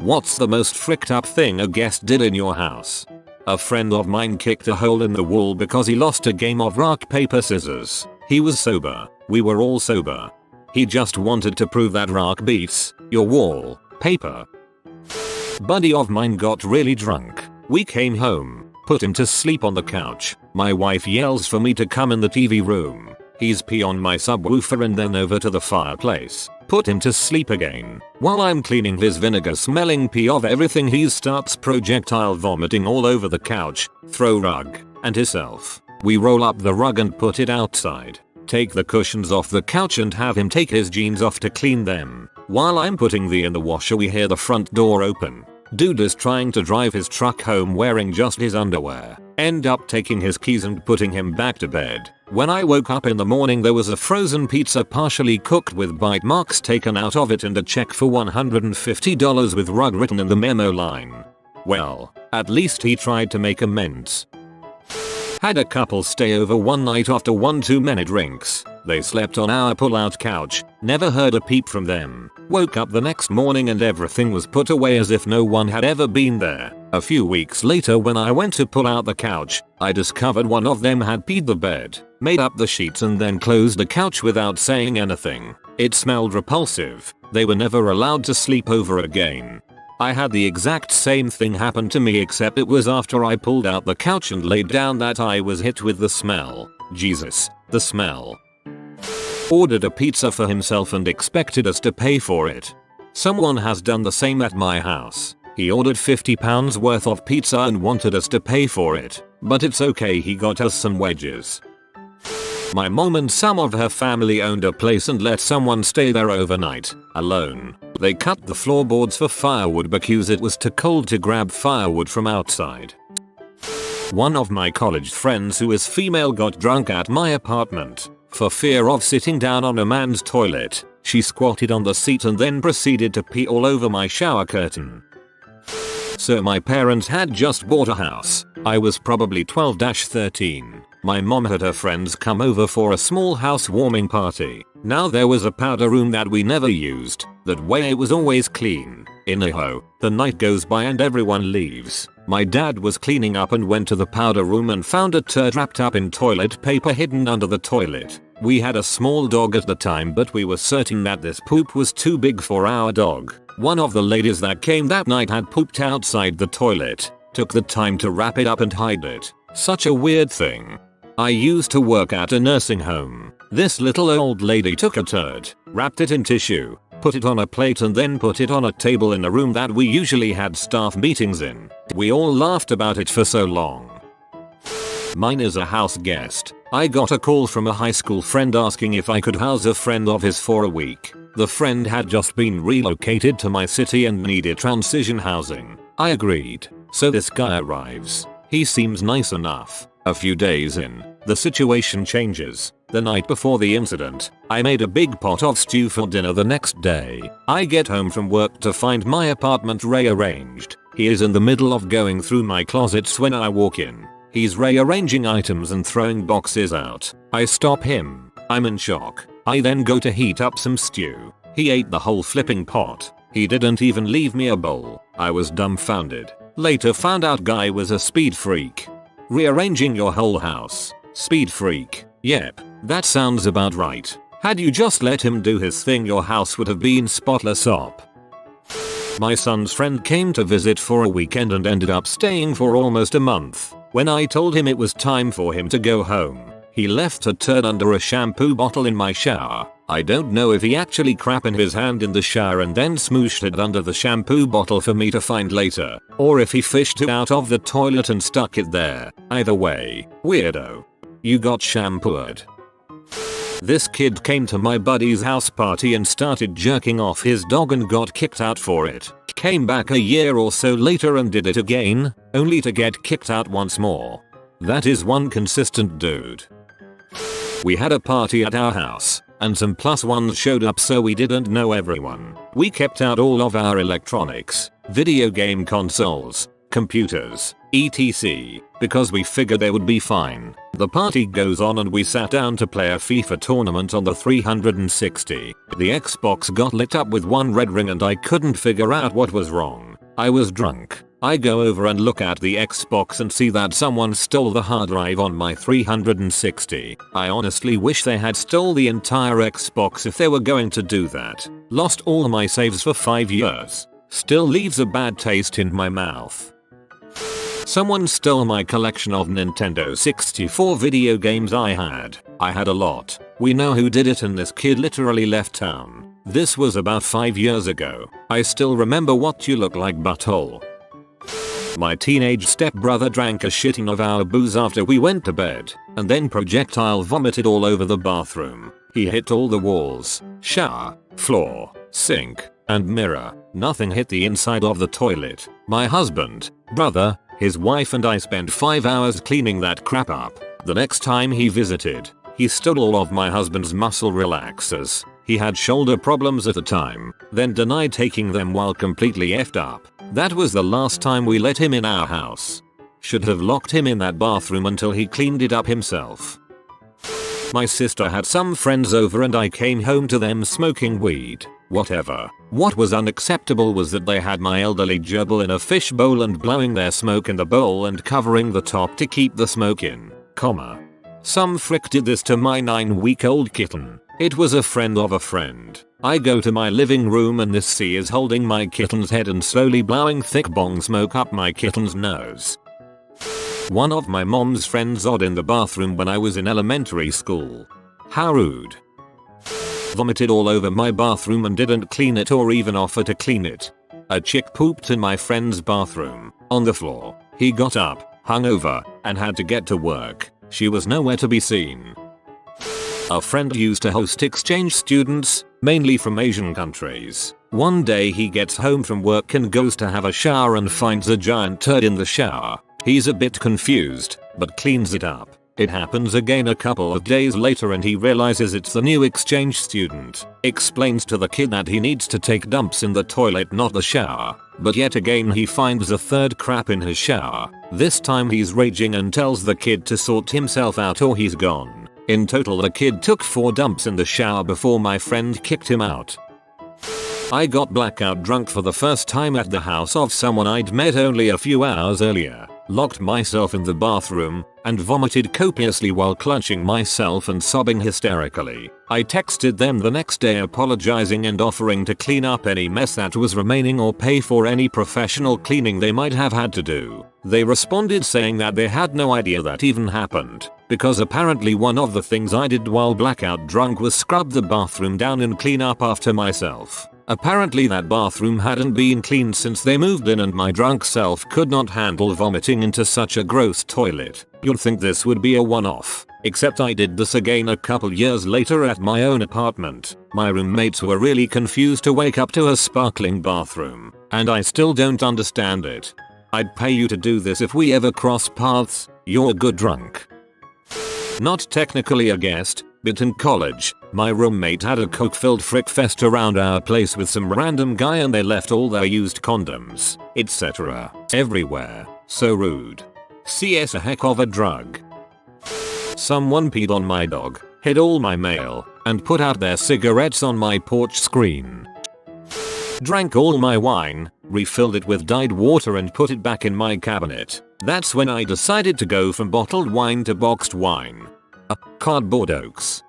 What's the most fricked up thing a guest did in your house? A friend of mine kicked a hole in the wall because he lost a game of rock paper scissors. He was sober. We were all sober. He just wanted to prove that rock beats your wall paper. Buddy of mine got really drunk. We came home, put him to sleep on the couch. My wife yells for me to come in the TV room. He's pee on my subwoofer and then over to the fireplace. Put him to sleep again. While I'm cleaning his vinegar smelling pee of everything, he starts projectile vomiting all over the couch, throw rug, and himself. We roll up the rug and put it outside. Take the cushions off the couch and have him take his jeans off to clean them. While I'm putting in the washer, we hear the front door open. Dude is trying to drive his truck home wearing just his underwear. End up taking his keys and putting him back to bed. When I woke up in the morning, there was a frozen pizza partially cooked with bite marks taken out of it and a check for $150 with rug written in the memo line. Well, at least he tried to make amends. Had a couple stay over one night after one too many drinks. They slept on our pull-out couch, never heard a peep from them. Woke up the next morning and everything was put away as if no one had ever been there. A few weeks later, when I went to pull out the couch, I discovered one of them had peed the bed, made up the sheets and then closed the couch without saying anything. It smelled repulsive. They were never allowed to sleep over again. I had the exact same thing happen to me, except it was after I pulled out the couch and laid down that I was hit with the smell. Jesus, the smell. Ordered a pizza for himself and expected us to pay for it. Someone has done the same at my house. He ordered £50 worth of pizza and wanted us to pay for it. But it's okay, he got us some wedges. My mom and some of her family owned a place and let someone stay there overnight, alone. They cut the floorboards for firewood because it was too cold to grab firewood from outside. One of my college friends who is female got drunk at my apartment. For fear of sitting down on a man's toilet, she squatted on the seat and then proceeded to pee all over my shower curtain. So my parents had just bought a house. I was probably 12-13. My mom had her friends come over for a small housewarming party. Now there was a powder room that we never used. That way it was always clean. Anyhow, the night goes by and everyone leaves. My dad was cleaning up and went to the powder room and found a turd wrapped up in toilet paper hidden under the toilet. We had a small dog at the time, but we were certain that this poop was too big for our dog. One of the ladies that came that night had pooped outside the toilet. Took the time to wrap it up and hide it. Such a weird thing. I used to work at a nursing home. This little old lady took a turd, wrapped it in tissue, put it on a plate and then put it on a table in a room that we usually had staff meetings in. We all laughed about it for so long. Mine is a house guest. I got a call from a high school friend asking if I could house a friend of his for a week. The friend had just been relocated to my city and needed transition housing. I agreed. So this guy arrives. He seems nice enough. A few days in, the situation changes. The night before the incident, I made a big pot of stew for dinner the next day. I get home from work to find my apartment rearranged. He is in the middle of going through my closets when I walk in. He's rearranging items and throwing boxes out. I stop him. I'm in shock. I then go to heat up some stew. He ate the whole flipping pot. He didn't even leave me a bowl. I was dumbfounded. Later found out guy was a speed freak. Rearranging your whole house. Speed freak. Yep, that sounds about right. Had you just let him do his thing, your house would have been spotless op. My son's friend came to visit for a weekend and ended up staying for almost a month. When I told him it was time for him to go home, he left a turd under a shampoo bottle in my shower. I don't know if he actually crapped in his hand in the shower and then smooshed it under the shampoo bottle for me to find later, or if he fished it out of the toilet and stuck it there. Either way, weirdo. You got shampooed. This kid came to my buddy's house party and started jerking off his dog and got kicked out for it. Came back a year or so later and did it again, only to get kicked out once more. That is one consistent dude. We had a party at our house, and some plus ones showed up, so we didn't know everyone. We kept out all of our electronics, video game consoles, computers, etc. because we figured they would be fine. The party goes on and we sat down to play a FIFA tournament on the 360. The Xbox got lit up with one red ring and I couldn't figure out what was wrong. I was drunk. I go over and look at the Xbox and see that someone stole the hard drive on my 360. I honestly wish they had stole the entire Xbox if they were going to do that. Lost all my saves for 5 years. Still leaves a bad taste in my mouth. Someone stole my collection of Nintendo 64 video games I had. I had a lot. We know who did it and this kid literally left town. This was about 5 years ago. I still remember what you look like, butthole. My teenage stepbrother drank a shitting of our booze after we went to bed, and then projectile vomited all over the bathroom. He hit all the walls, shower, floor, sink, and mirror. Nothing hit the inside of the toilet. My husband, brother, his wife and I spent 5 hours cleaning that crap up. The next time he visited, he stole all of my husband's muscle relaxers. He had shoulder problems at the time, then denied taking them while completely effed up. That was the last time we let him in our house. Should have locked him in that bathroom until he cleaned it up himself. My sister had some friends over and I came home to them smoking weed. Whatever. What was unacceptable was that they had my elderly gerbil in a fish bowl and blowing their smoke in the bowl and covering the top to keep the smoke in, Some frick did this to my 9-week-old kitten. It was a friend of a friend. I go to my living room and this C is holding my kitten's head and slowly blowing thick bong smoke up my kitten's nose. One of my mom's friends odd in the bathroom when I was in elementary school. How rude. Vomited all over my bathroom and didn't clean it or even offer to clean it. A chick pooped in my friend's bathroom, on the floor. He got up, hungover, and had to get to work. She was nowhere to be seen. A friend used to host exchange students, mainly from Asian countries. One day he gets home from work and goes to have a shower and finds a giant turd in the shower. He's a bit confused, but cleans it up. It happens again a couple of days later and he realizes it's the new exchange student. Explains to the kid that he needs to take dumps in the toilet, not the shower. But yet again he finds a third crap in his shower. This time he's raging and tells the kid to sort himself out or he's gone. In total the kid took 4 dumps in the shower before my friend kicked him out. I got blackout drunk for the first time at the house of someone I'd met only a few hours earlier. Locked myself in the bathroom and vomited copiously while clutching myself and sobbing hysterically. I texted them the next day apologizing and offering to clean up any mess that was remaining or pay for any professional cleaning they might have had to do. They responded saying that they had no idea that even happened, because apparently one of the things I did while blackout drunk was scrub the bathroom down and clean up after myself. Apparently that bathroom hadn't been cleaned since they moved in and my drunk self could not handle vomiting into such a gross toilet. You'd think this would be a one-off, except I did this again a couple years later at my own apartment. My roommates were really confused to wake up to a sparkling bathroom, and I still don't understand it. I'd pay you to do this if we ever cross paths. You're a good drunk. Not technically a guest, but in college, my roommate had a coke-filled frickfest around our place with some random guy and they left all their used condoms, etc. everywhere. So rude. CS a heck of a drug. Someone peed on my dog, hid all my mail, and put out their cigarettes on my porch screen. Drank all my wine, refilled it with dyed water and put it back in my cabinet. That's when I decided to go from bottled wine to boxed wine. Cardboard oaks.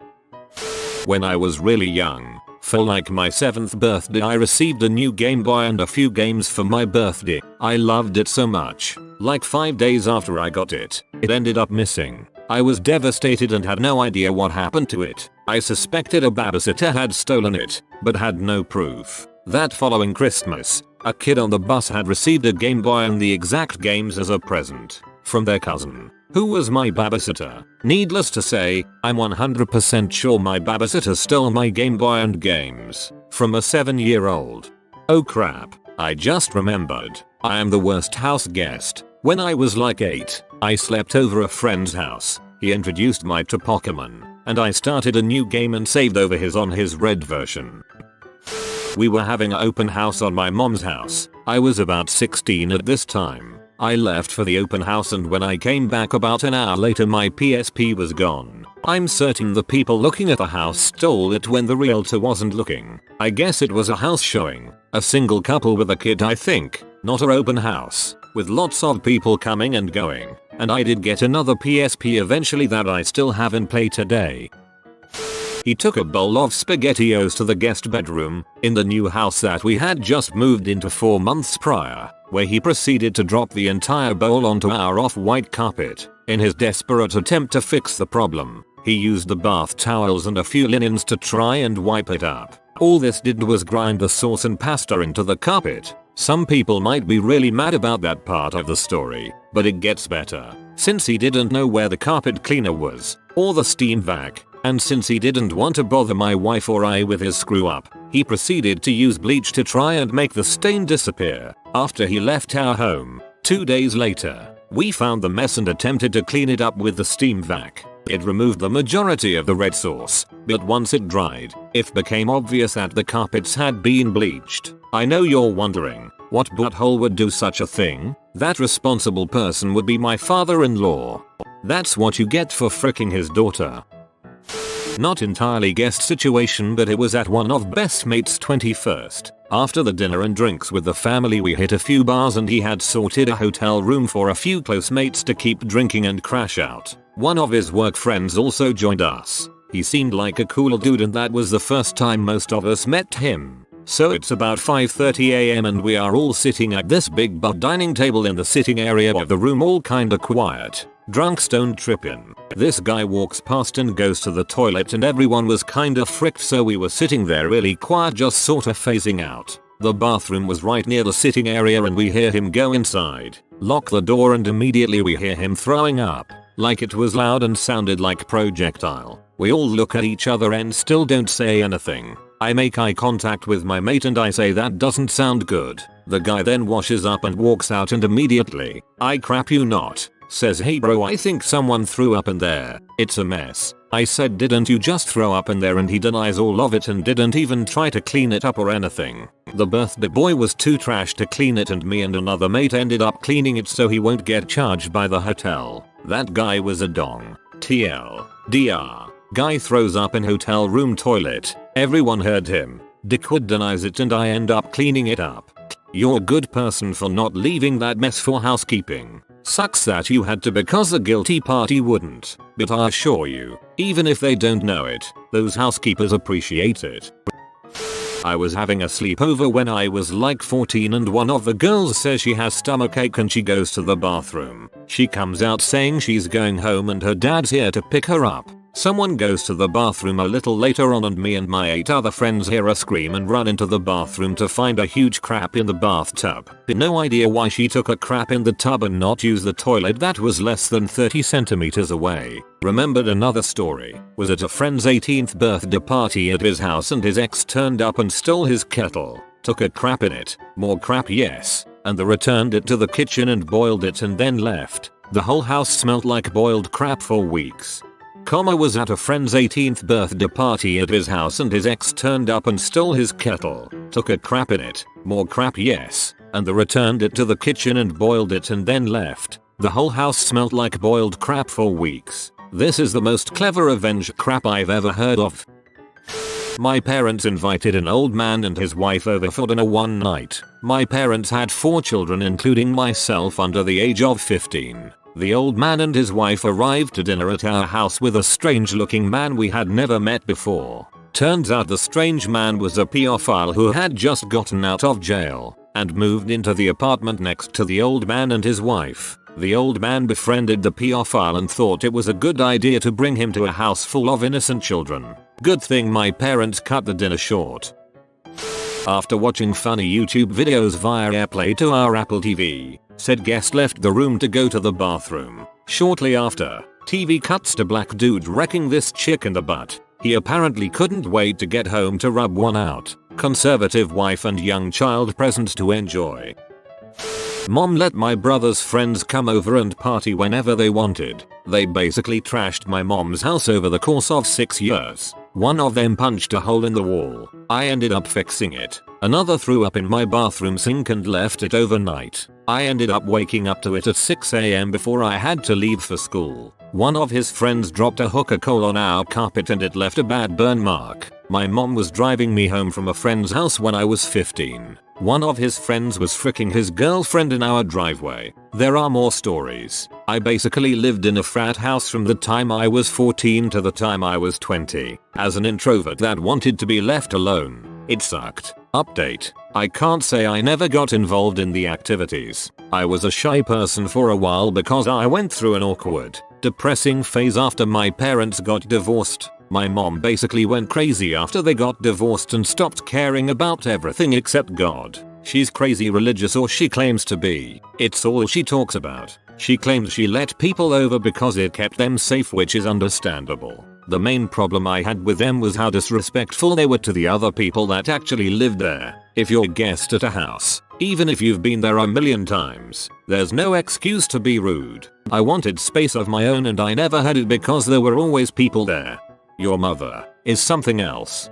When I was really young, for like my 7th birthday I received a new Game Boy and a few games for my birthday. I loved it so much. Like 5 days after I got it, it ended up missing. I was devastated and had no idea what happened to it. I suspected a babysitter had stolen it, but had no proof. That following Christmas, a kid on the bus had received a Game Boy and the exact games as a present from their cousin, who was my babysitter. Needless to say, I'm 100% sure my babysitter stole my Game Boy and games from a 7-year-old. Oh crap, I just remembered. I am the worst house guest. When I was like 8, I slept over a friend's house. He introduced me to Pokemon, and I started a new game and saved over his on his red version. We were having an open house on my mom's house. I was about 16 at this time. I left for the open house and when I came back about an hour later my PSP was gone. I'm certain the people looking at the house stole it when the realtor wasn't looking. I guess it was a house showing. A single couple with a kid, I think, not an open house, with lots of people coming and going. And I did get another PSP eventually that I still have in play today. He took a bowl of SpaghettiOs to the guest bedroom in the new house that we had just moved into 4 months prior, where he proceeded to drop the entire bowl onto our off-white carpet. In his desperate attempt to fix the problem, he used the bath towels and a few linens to try and wipe it up. All this did was grind the sauce and pasta into the carpet. Some people might be really mad about that part of the story, but it gets better. Since he didn't know where the carpet cleaner was, or the steam vac, and since he didn't want to bother my wife or I with his screw up, he proceeded to use bleach to try and make the stain disappear. After he left our home, 2 days later, we found the mess and attempted to clean it up with the steam vac. It removed the majority of the red sauce, but once it dried, it became obvious that the carpets had been bleached. I know you're wondering, what butthole would do such a thing? That responsible person would be my father-in-law. That's what you get for fricking his daughter. Not entirely guest situation, but it was at one of best mate's 21st. After the dinner and drinks with the family, we hit a few bars and he had sorted a hotel room for a few close mates to keep drinking and crash out. One of his work friends also joined us. He seemed like a cool dude and that was the first time most of us met him. So it's about 5:30 AM and we are all sitting at this big bar dining table in the sitting area of the room, all kinda quiet. Drunk, stoned, trippin'. This guy walks past and goes to the toilet and everyone was kinda fricked, so we were sitting there really quiet, just sorta phasing out. The bathroom was right near the sitting area and we hear him go inside, lock the door, and immediately we hear him throwing up. Like it was loud and sounded like projectile. We all look at each other and still don't say anything. I make eye contact with my mate and I say that doesn't sound good. The guy then washes up and walks out and immediately, I crap you not, says, hey bro, I think someone threw up in there. It's a mess. I said, didn't you just throw up in there? And he denies all of it and didn't even try to clean it up or anything. The birthday boy was too trash to clean it and me and another mate ended up cleaning it so he won't get charged by the hotel. That guy was a dong. TL. DR. Guy throws up in hotel room toilet. Everyone heard him. Dickwood denies it and I end up cleaning it up. You're a good person for not leaving that mess for housekeeping. Sucks that you had to because the guilty party wouldn't. But I assure you, even if they don't know it, those housekeepers appreciate it. I was having a sleepover when I was like 14 and one of the girls says she has stomachache and she goes to the bathroom. She comes out saying she's going home and her dad's here to pick her up. Someone goes to the bathroom a little later on and me and my 8 other friends hear a scream and run into the bathroom to find a huge crap in the bathtub. No idea why she took a crap in the tub and not use the toilet that was less than 30 centimeters away. Remembered another story. Was at a friend's 18th birthday party at his house and his ex turned up and stole his kettle. Took a crap in it. More crap, yes. And they returned it to the kitchen and boiled it and then left. The whole house smelled like boiled crap for weeks. Was at a friend's 18th birthday party at his house and his ex turned up and stole his kettle. Took a crap in it. More crap, yes. And they returned it to the kitchen and boiled it and then left. The whole house smelled like boiled crap for weeks. This is the most clever revenge crap I've ever heard of. My parents invited an old man and his wife over for dinner one night. My parents had 4 children including myself under the age of 15. The old man and his wife arrived to dinner at our house with a strange looking man we had never met before. Turns out the strange man was a pedophile who had just gotten out of jail and moved into the apartment next to the old man and his wife. The old man befriended the pedophile and thought it was a good idea to bring him to a house full of innocent children. Good thing my parents cut the dinner short. After watching funny YouTube videos via AirPlay to our Apple TV, said guest left the room to go to the bathroom. Shortly after, TV cuts to black dude wrecking this chick in the butt. He apparently couldn't wait to get home to rub one out. Conservative wife and young child present to enjoy. Mom let my brother's friends come over and party whenever they wanted. They basically trashed my mom's house over the course of 6 years. One of them punched a hole in the wall. I ended up fixing it. Another threw up in my bathroom sink and left it overnight. I ended up waking up to it at 6 AM before I had to leave for school. One of his friends dropped a hookah coal on our carpet and it left a bad burn mark. My mom was driving me home from a friend's house when I was 15. One of his friends was fricking his girlfriend in our driveway. There are more stories. I basically lived in a frat house from the time I was 14 to the time I was 20. As an introvert that wanted to be left alone, it sucked. Update. I can't say I never got involved in the activities. I was a shy person for a while because I went through an awkward, depressing phase after my parents got divorced. My mom basically went crazy after they got divorced and stopped caring about everything except God. She's crazy religious, or she claims to be. It's all she talks about. She claims she let people over because it kept them safe, which is understandable. The main problem I had with them was how disrespectful they were to the other people that actually lived there. If you're a guest at a house, even if you've been there a million times, there's no excuse to be rude. I wanted space of my own and I never had it because there were always people there. Your mother is something else.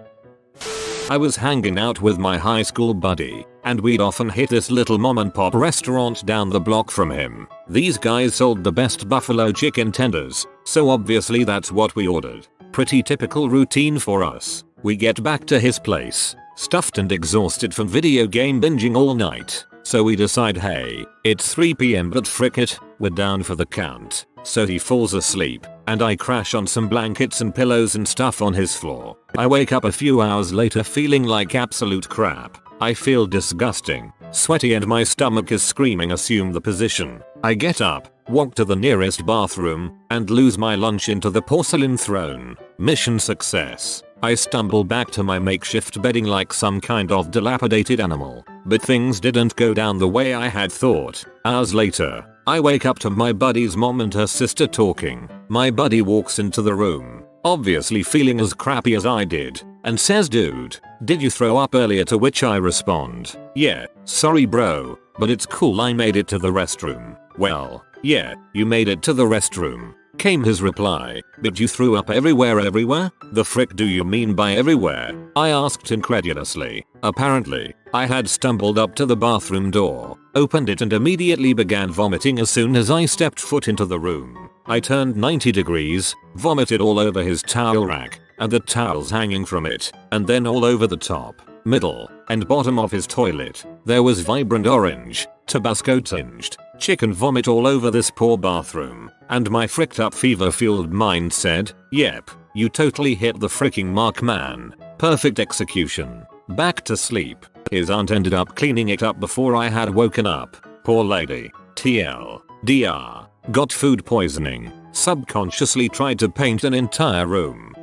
I was hanging out with my high school buddy, and we'd often hit this little mom and pop restaurant down the block from him. These guys sold the best buffalo chicken tenders, so obviously that's what we ordered. Pretty typical routine for us. We get back to his place, stuffed and exhausted from video game binging all night. So we decide, hey, it's 3 PM but frick it, we're down for the count. So he falls asleep, and I crash on some blankets and pillows and stuff on his floor. I wake up a few hours later feeling like absolute crap. I feel disgusting, sweaty, and my stomach is screaming assume the position. I get up, walk to the nearest bathroom, and lose my lunch into the porcelain throne. Mission success. I stumble back to my makeshift bedding like some kind of dilapidated animal. But things didn't go down the way I had thought. Hours later, I wake up to my buddy's mom and her sister talking. My buddy walks into the room, obviously feeling as crappy as I did, and says, dude, did you throw up earlier? To which I respond, yeah, sorry bro, but it's cool, I made it to the restroom. Well, yeah, you made it to the restroom, came his reply, but you threw up everywhere? The frick do you mean by everywhere? I asked incredulously. Apparently, I had stumbled up to the bathroom door, opened it and immediately began vomiting as soon as I stepped foot into the room. I turned 90 degrees, vomited all over his towel rack, and the towels hanging from it, and then all over the top, middle, and bottom of his toilet. There was vibrant orange, Tabasco tinged, chicken vomit all over this poor bathroom, and my fricked up fever fueled mind said, yep, you totally hit the freaking mark, man. Perfect execution. Back to sleep. His aunt ended up cleaning it up before I had woken up. Poor lady. TLDR. Got food poisoning. Subconsciously tried to paint an entire room.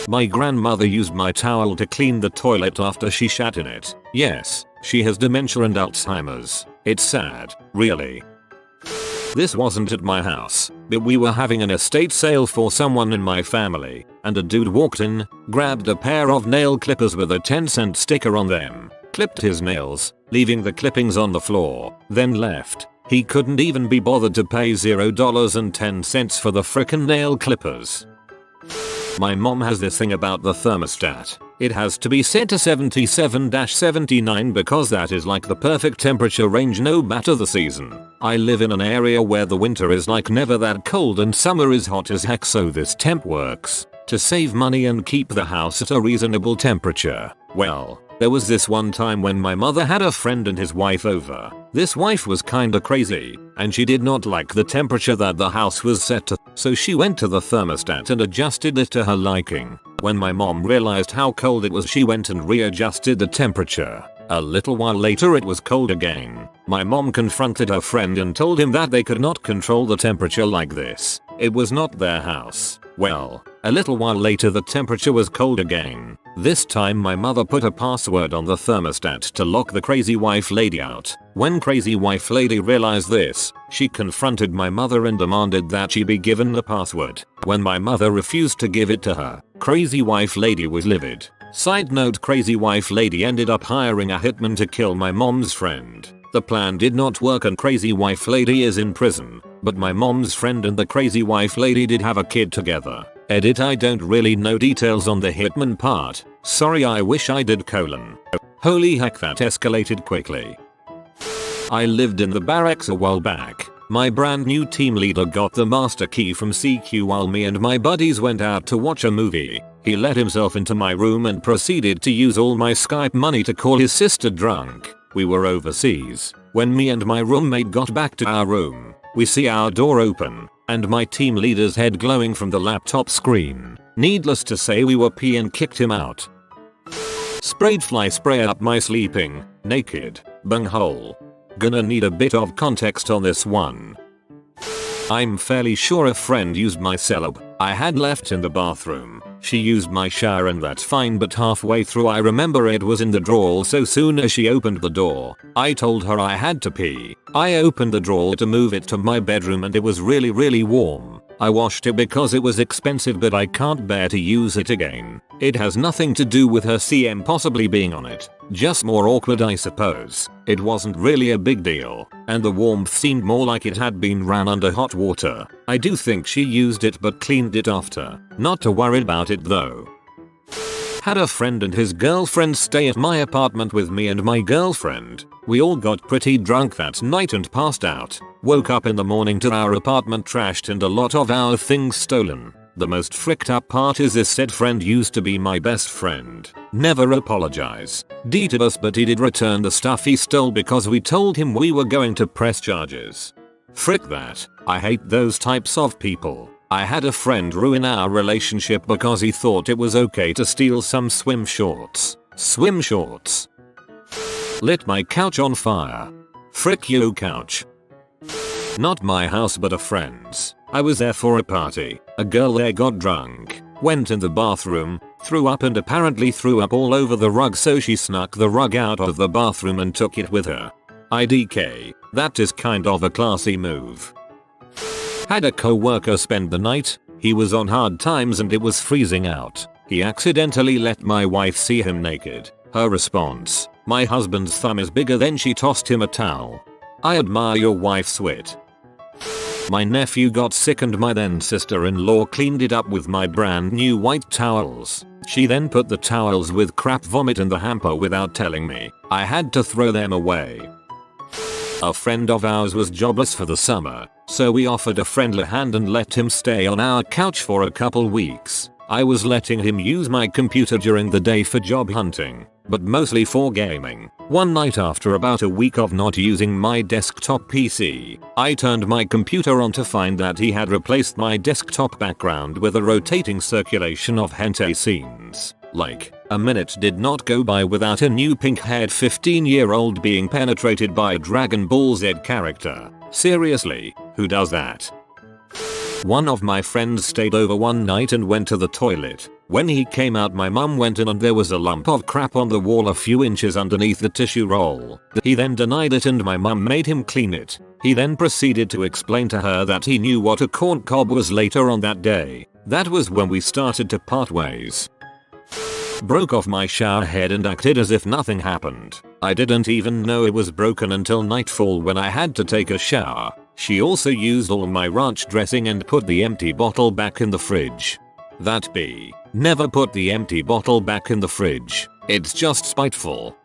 My grandmother used my towel to clean the toilet after she shat in it. Yes, she has dementia and Alzheimer's. It's sad, really. This wasn't at my house, but we were having an estate sale for someone in my family, and a dude walked in, grabbed a pair of nail clippers with a 10-cent sticker on them, clipped his nails, leaving the clippings on the floor, then left. He couldn't even be bothered to pay $0.10 for the frickin' nail clippers. My mom has this thing about the thermostat. It has to be set to 77-79 because that is like the perfect temperature range no matter the season. I live in an area where the winter is like never that cold and summer is hot as heck, so this temp works to save money and keep the house at a reasonable temperature. Well, there was this one time when my mother had a friend and his wife over. This wife was kinda crazy, and she did not like the temperature that the house was set to, so she went to the thermostat and adjusted it to her liking. When my mom realized how cold it was, she went and readjusted the temperature. A little while later it was cold again. My mom confronted her friend and told him that they could not control the temperature like this. It was not their house. Well, a little while later the temperature was cold again. This time my mother put a password on the thermostat to lock the crazy wife lady out. When crazy wife lady realized this, she confronted my mother and demanded that she be given the password. When my mother refused to give it to her, crazy wife lady was livid. Side note, crazy wife lady ended up hiring a hitman to kill my mom's friend. The plan did not work and crazy wife lady is in prison, but my mom's friend and the crazy wife lady did have a kid together. Edit, I don't really know details on the hitman part. Sorry, I wish I did : Holy heck, that escalated quickly. I lived in the barracks a while back. My brand new team leader got the master key from CQ while me and my buddies went out to watch a movie. He let himself into my room and proceeded to use all my Skype money to call his sister drunk. We were overseas. When me and my roommate got back to our room, we see our door open and my team leader's head glowing from the laptop screen. Needless to say, we were pee and kicked him out. Sprayed fly spray up my sleeping, naked, bunghole. Gonna need a bit of context on this one. I'm fairly sure a friend used my celeb I had left in the bathroom. She used my shower and that's fine, but halfway through I remember it was in the drawer. So soon as she opened the door, I told her I had to pee. I opened the drawer to move it to my bedroom and it was really warm. I washed it because it was expensive, but I can't bear to use it again. It has nothing to do with her CM possibly being on it. Just more awkward, I suppose. It wasn't really a big deal, and the warmth seemed more like it had been ran under hot water. I do think she used it but cleaned it after. Not too worried about it though. Had a friend and his girlfriend stay at my apartment with me and my girlfriend. We all got pretty drunk that night and passed out. Woke up in the morning to our apartment trashed and a lot of our things stolen. The most fricked up part is this said friend used to be my best friend. Never apologize. D to us, but he did return the stuff he stole because we told him we were going to press charges. Frick that. I hate those types of people. I had a friend ruin our relationship because he thought it was okay to steal some swim shorts. Swim shorts. Lit my couch on fire. Frick you, couch. Not my house but a friend's. I was there for a party. A girl there got drunk, went in the bathroom, threw up and apparently threw up all over the rug, so she snuck the rug out of the bathroom and took it with her. IDK, that is kind of a classy move. Had a co-worker spend the night. He was on hard times and it was freezing out. He accidentally let my wife see him naked. Her response: "My husband's thumb is bigger." Then she tossed him a towel. I admire your wife's wit. My nephew got sick and my then sister-in-law cleaned it up with my brand new white towels. She then put the towels with crap vomit in the hamper without telling me. I had to throw them away. A friend of ours was jobless for the summer, so we offered a friendly hand and let him stay on our couch for a couple weeks. I was letting him use my computer during the day for job hunting, but mostly for gaming. One night, after about a week of not using my desktop PC, I turned my computer on to find that he had replaced my desktop background with a rotating circulation of hentai scenes. Like, a minute did not go by without a new pink-haired 15-year-old being penetrated by a Dragon Ball Z character. Seriously, who does that? One of my friends stayed over one night and went to the toilet. When he came out, my mum went in and there was a lump of crap on the wall a few inches underneath the tissue roll. He then denied it and my mum made him clean it. He then proceeded to explain to her that he knew what a corn cob was later on that day. That was when we started to part ways. Broke off my shower head and acted as if nothing happened. I didn't even know it was broken until nightfall when I had to take a shower. She also used all my ranch dressing and put the empty bottle back in the fridge. That B. Never put the empty bottle back in the fridge. It's just spiteful.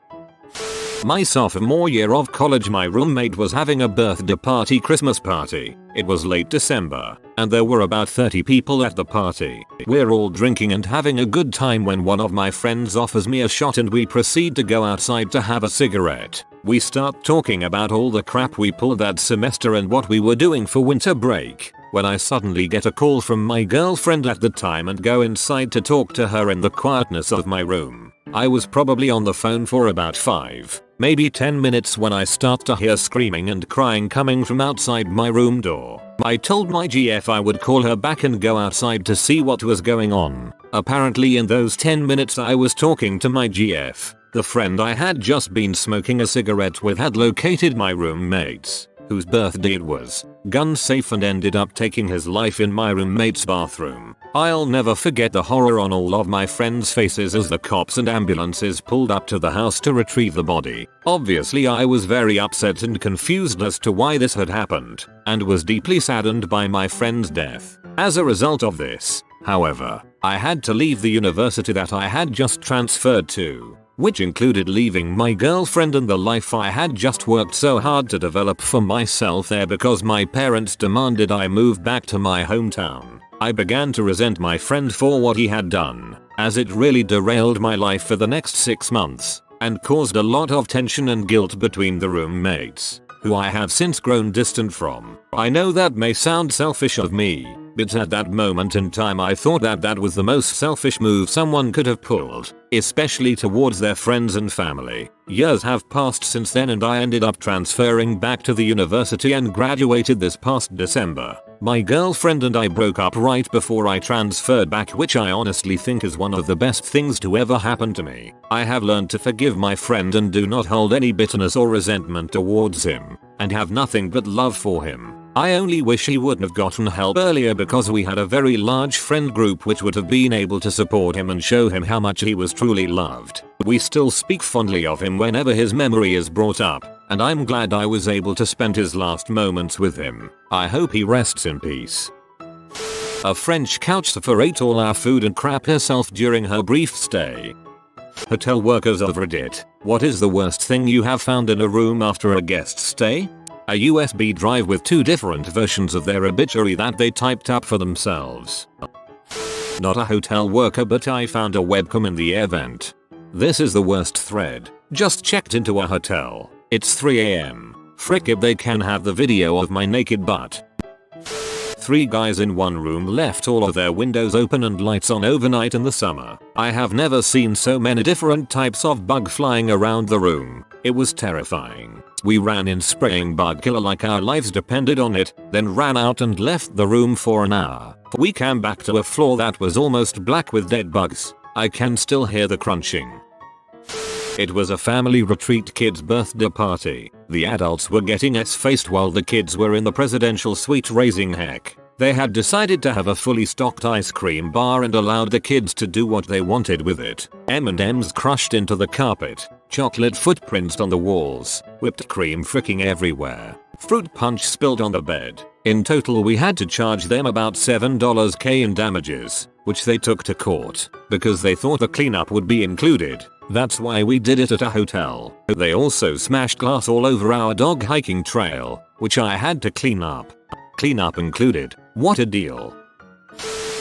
My sophomore year of college, my roommate was having a birthday party, Christmas party. It was late December, and there were about 30 people at the party. We're all drinking and having a good time when one of my friends offers me a shot and we proceed to go outside to have a cigarette. We start talking about all the crap we pulled that semester and what we were doing for winter break, when I suddenly get a call from my girlfriend at the time and go inside to talk to her in the quietness of my room. I was probably on the phone for about 5, maybe 10 minutes when I start to hear screaming and crying coming from outside my room door. I told my GF I would call her back and go outside to see what was going on. Apparently in those 10 minutes I was talking to my GF, the friend I had just been smoking a cigarette with had located my roommates, whose birthday it was, gun safe, and ended up taking his life in my roommate's bathroom. I'll never forget the horror on all of my friends' faces as the cops and ambulances pulled up to the house to retrieve the body. Obviously I was very upset and confused as to why this had happened, and was deeply saddened by my friend's death. As a result of this, however, I had to leave the university that I had just transferred to. which included leaving my girlfriend and the life I had just worked so hard to develop for myself there because my parents demanded I move back to my hometown. I began to resent my friend for what he had done, as it really derailed my life for the next 6 months, and caused a lot of tension and guilt between the roommates, who I have since grown distant from. I know that may sound selfish of me, but at that moment in time I thought that that was the most selfish move someone could have pulled, especially towards their friends and family. Years have passed since then and I ended up transferring back to the university and graduated this past December. My girlfriend and I broke up right before I transferred back, which I honestly think is one of the best things to ever happen to me. I have learned to forgive my friend and do not hold any bitterness or resentment towards him, and have nothing but love for him. I only wish he wouldn't have gotten help earlier because we had a very large friend group which would have been able to support him and show him how much he was truly loved. We still speak fondly of him whenever his memory is brought up, and I'm glad I was able to spend his last moments with him. I hope he rests in peace. A French couch surfer ate all our food and crapped herself during her brief stay. Hotel workers of Reddit, what is the worst thing you have found in a room after a guest stay? A USB drive with 2 different versions of their obituary that they typed up for themselves. Not a hotel worker, but I found a webcam in the air vent. This is the worst thread. Just checked into a hotel. It's 3 AM. Frick if they can have the video of my naked butt. 3 guys in one room left all of their windows open and lights on overnight in the summer. I have never seen so many different types of bug flying around the room. It was terrifying. We ran in spraying bug killer like our lives depended on it, then ran out and left the room for an hour. We came back to a floor that was almost black with dead bugs. I can still hear the crunching. It was a family retreat kids' birthday party. The adults were getting S-faced while the kids were in the presidential suite raising heck. They had decided to have a fully stocked ice cream bar and allowed the kids to do what they wanted with it. M&Ms crushed into the carpet, chocolate footprints on the walls, whipped cream fricking everywhere. Fruit punch spilled on the bed. In total we had to charge them about $7K in damages, which they took to court, because they thought the cleanup would be included. That's why we did it at a hotel. They also smashed glass all over our dog hiking trail, which I had to clean up. Cleanup included. What a deal.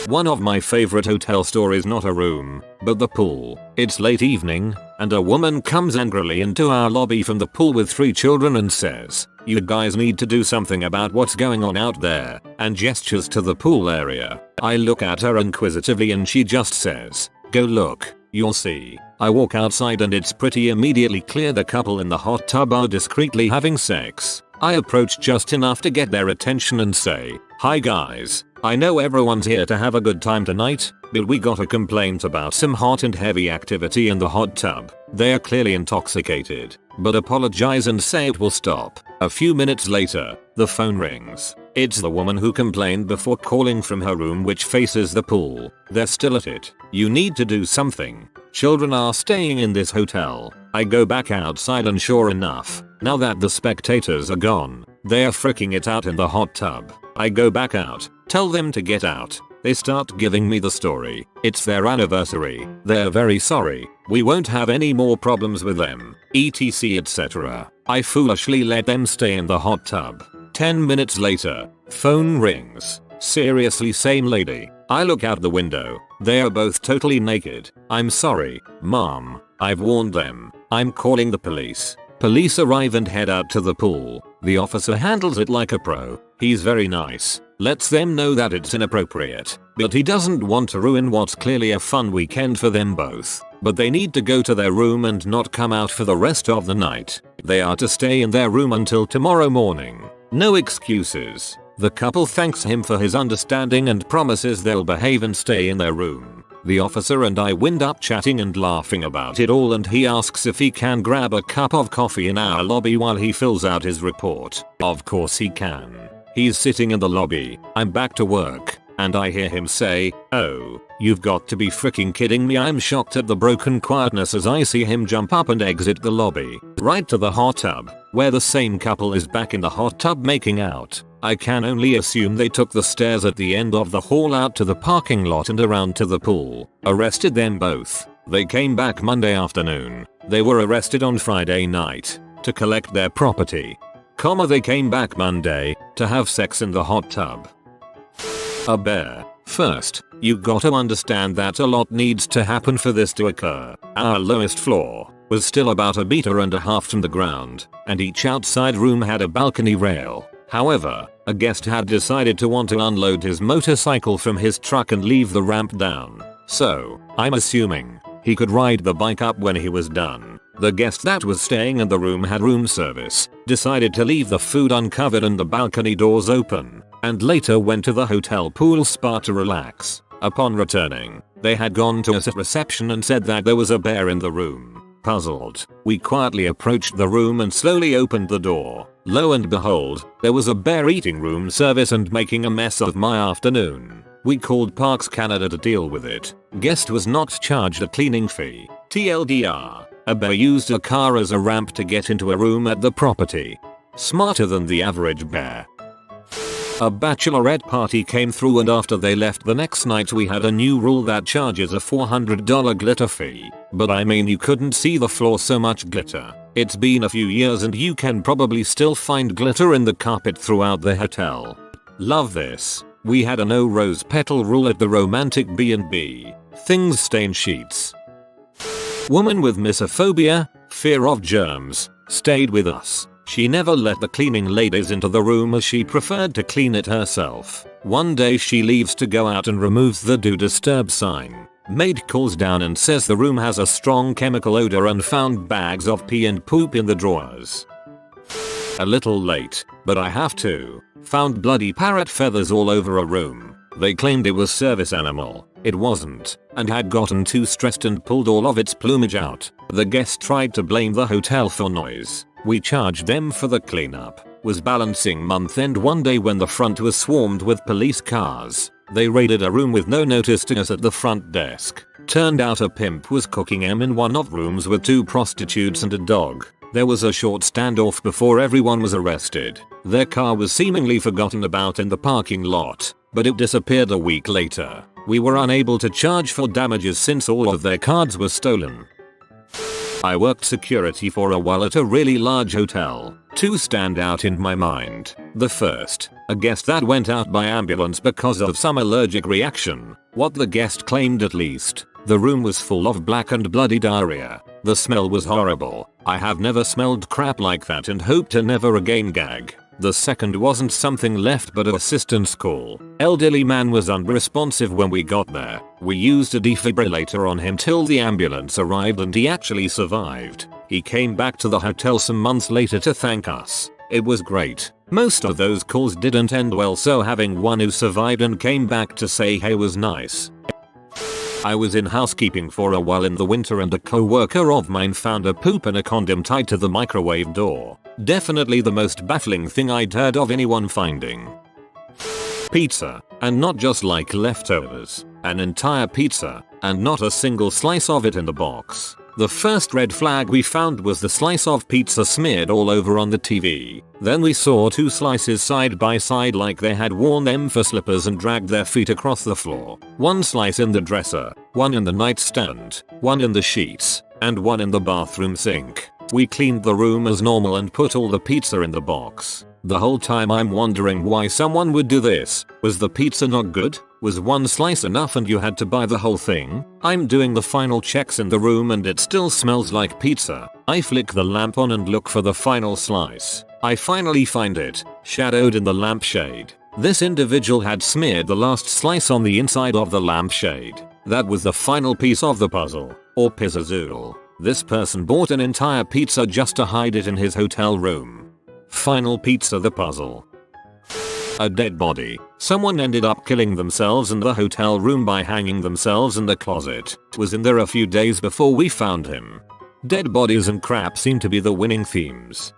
One of my favorite hotel stories, not a room, but the pool. It's late evening, and a woman comes angrily into our lobby from the pool with 3 children and says, "You guys need to do something about what's going on out there," and gestures to the pool area. I look at her inquisitively and she just says, "Go look, you'll see." I walk outside and it's pretty immediately clear the couple in the hot tub are discreetly having sex. I approach just enough to get their attention and say, "Hi guys, I know everyone's here to have a good time tonight, but we got a complaint about some hot and heavy activity in the hot tub. They are clearly intoxicated, but apologize and say it will stop." A few minutes later, the phone rings. It's the woman who complained before calling from her room which faces the pool. They're still at it. You need to do something. Children are staying in this hotel. I go back outside and sure enough, now that the spectators are gone, they are freaking it out in the hot tub. I go back out, tell them to get out. They start giving me the story. It's their anniversary. They're very sorry. We won't have any more problems with them, etc etc. I foolishly let them stay in the hot tub. 10 minutes later, phone rings. Seriously, same lady. I look out the window. They are both totally naked. I'm sorry, Mom. I've warned them. I'm calling the police. Police arrive and head out to the pool. The officer handles it like a pro. He's very nice. Lets them know that it's inappropriate. But he doesn't want to ruin what's clearly a fun weekend for them both. But they need to go to their room and not come out for the rest of the night. They are to stay in their room until tomorrow morning. No excuses. The couple thanks him for his understanding and promises they'll behave and stay in their room. The officer and I wind up chatting and laughing about it all, and he asks if he can grab a cup of coffee in our lobby while he fills out his report. Of course he can. He's sitting in the lobby. I'm back to work, and I hear him say, "Oh, you've got to be freaking kidding me." I'm shocked at the broken quietness as I see him jump up and exit the lobby, right to the hot tub, where the same couple is back in the hot tub making out. I can only assume they took the stairs at the end of the hall out to the parking lot and around to the pool. Arrested them both. They came back Monday afternoon. They were arrested on Friday night to collect their property. They came back Monday to have sex in the hot tub. A bear. First, you gotta understand that a lot needs to happen for this to occur. Our lowest floor was still about 1.5 meters from the ground, and each outside room had a balcony rail. However, a guest had decided to want to unload his motorcycle from his truck and leave the ramp down. So, I'm assuming he could ride the bike up when he was done. The guest that was staying in the room had room service, decided to leave the food uncovered and the balcony doors open, and later went to the hotel pool spa to relax. Upon returning, they had gone to us at reception and said that there was a bear in the room. Puzzled, we quietly approached the room and slowly opened the door. Lo and behold, there was a bear eating room service and making a mess of my afternoon. We called Parks Canada to deal with it. Guest was not charged a cleaning fee. TLDR, a bear used a car as a ramp to get into a room at the property. Smarter than the average bear. A bachelorette party came through, and after they left the next night we had a new rule that charges a $400 glitter fee. But I mean, you couldn't see the floor, so much glitter. It's been a few years and you can probably still find glitter in the carpet throughout the hotel. Love this. We had a no rose petal rule at the romantic B&B. Things stain sheets. Woman with misophobia, fear of germs, stayed with us. She never let the cleaning ladies into the room as she preferred to clean it herself. One day she leaves to go out and removes the "Do Disturb" sign. Maid calls down and says the room has a strong chemical odor and found bags of pee and poop in the drawers. A little late, but I have to. Found bloody parrot feathers all over a room. They claimed it was service animal. It wasn't, and had gotten too stressed and pulled all of its plumage out. The guest tried to blame the hotel for noise. We charged them for the cleanup. Was balancing month end one day when the front was swarmed with police cars. They raided a room with no notice to us at the front desk. Turned out a pimp was cooking in one of rooms with 2 prostitutes and a dog. There was a short standoff before everyone was arrested. Their car was seemingly forgotten about in the parking lot, but it disappeared a week later. We were unable to charge for damages since all of their cards were stolen. I worked security for a while at a really large hotel. 2 stand out in my mind. The first, a guest that went out by ambulance because of some allergic reaction. What the guest claimed, at least. The room was full of black and bloody diarrhea. The smell was horrible. I have never smelled crap like that and hope to never again. Gag. The second wasn't something left but an assistance call. Elderly man was unresponsive when we got there. We used a defibrillator on him till the ambulance arrived and he actually survived. He came back to the hotel some months later to thank us. It was great. Most of those calls didn't end well, so having one who survived and came back to say hey was nice. I was in housekeeping for a while in the winter and a co-worker of mine found a poop in a condom tied to the microwave door. Definitely the most baffling thing I'd heard of anyone finding. Pizza, and not just like leftovers. An entire pizza, and not a single slice of it in the box. The first red flag we found was the slice of pizza smeared all over on the TV. Then we saw 2 slices side by side like they had worn them for slippers and dragged their feet across the floor. 1 slice in the dresser, 1 in the nightstand, 1 in the sheets, and 1 in the bathroom sink. We cleaned the room as normal and put all the pizza in the box. The whole time I'm wondering why someone would do this. Was the pizza not good? Was 1 slice enough and you had to buy the whole thing? I'm doing the final checks in the room and it still smells like pizza. I flick the lamp on and look for the final slice. I finally find it, shadowed in the lampshade. This individual had smeared the last slice on the inside of the lampshade. That was the final piece of the puzzle, or pizzazool. This person bought an entire pizza just to hide it in his hotel room. Final pizza, the puzzle. A dead body. Someone ended up killing themselves in the hotel room by hanging themselves in the closet. Was in there a few days before we found him. Dead bodies and crap seem to be the winning themes.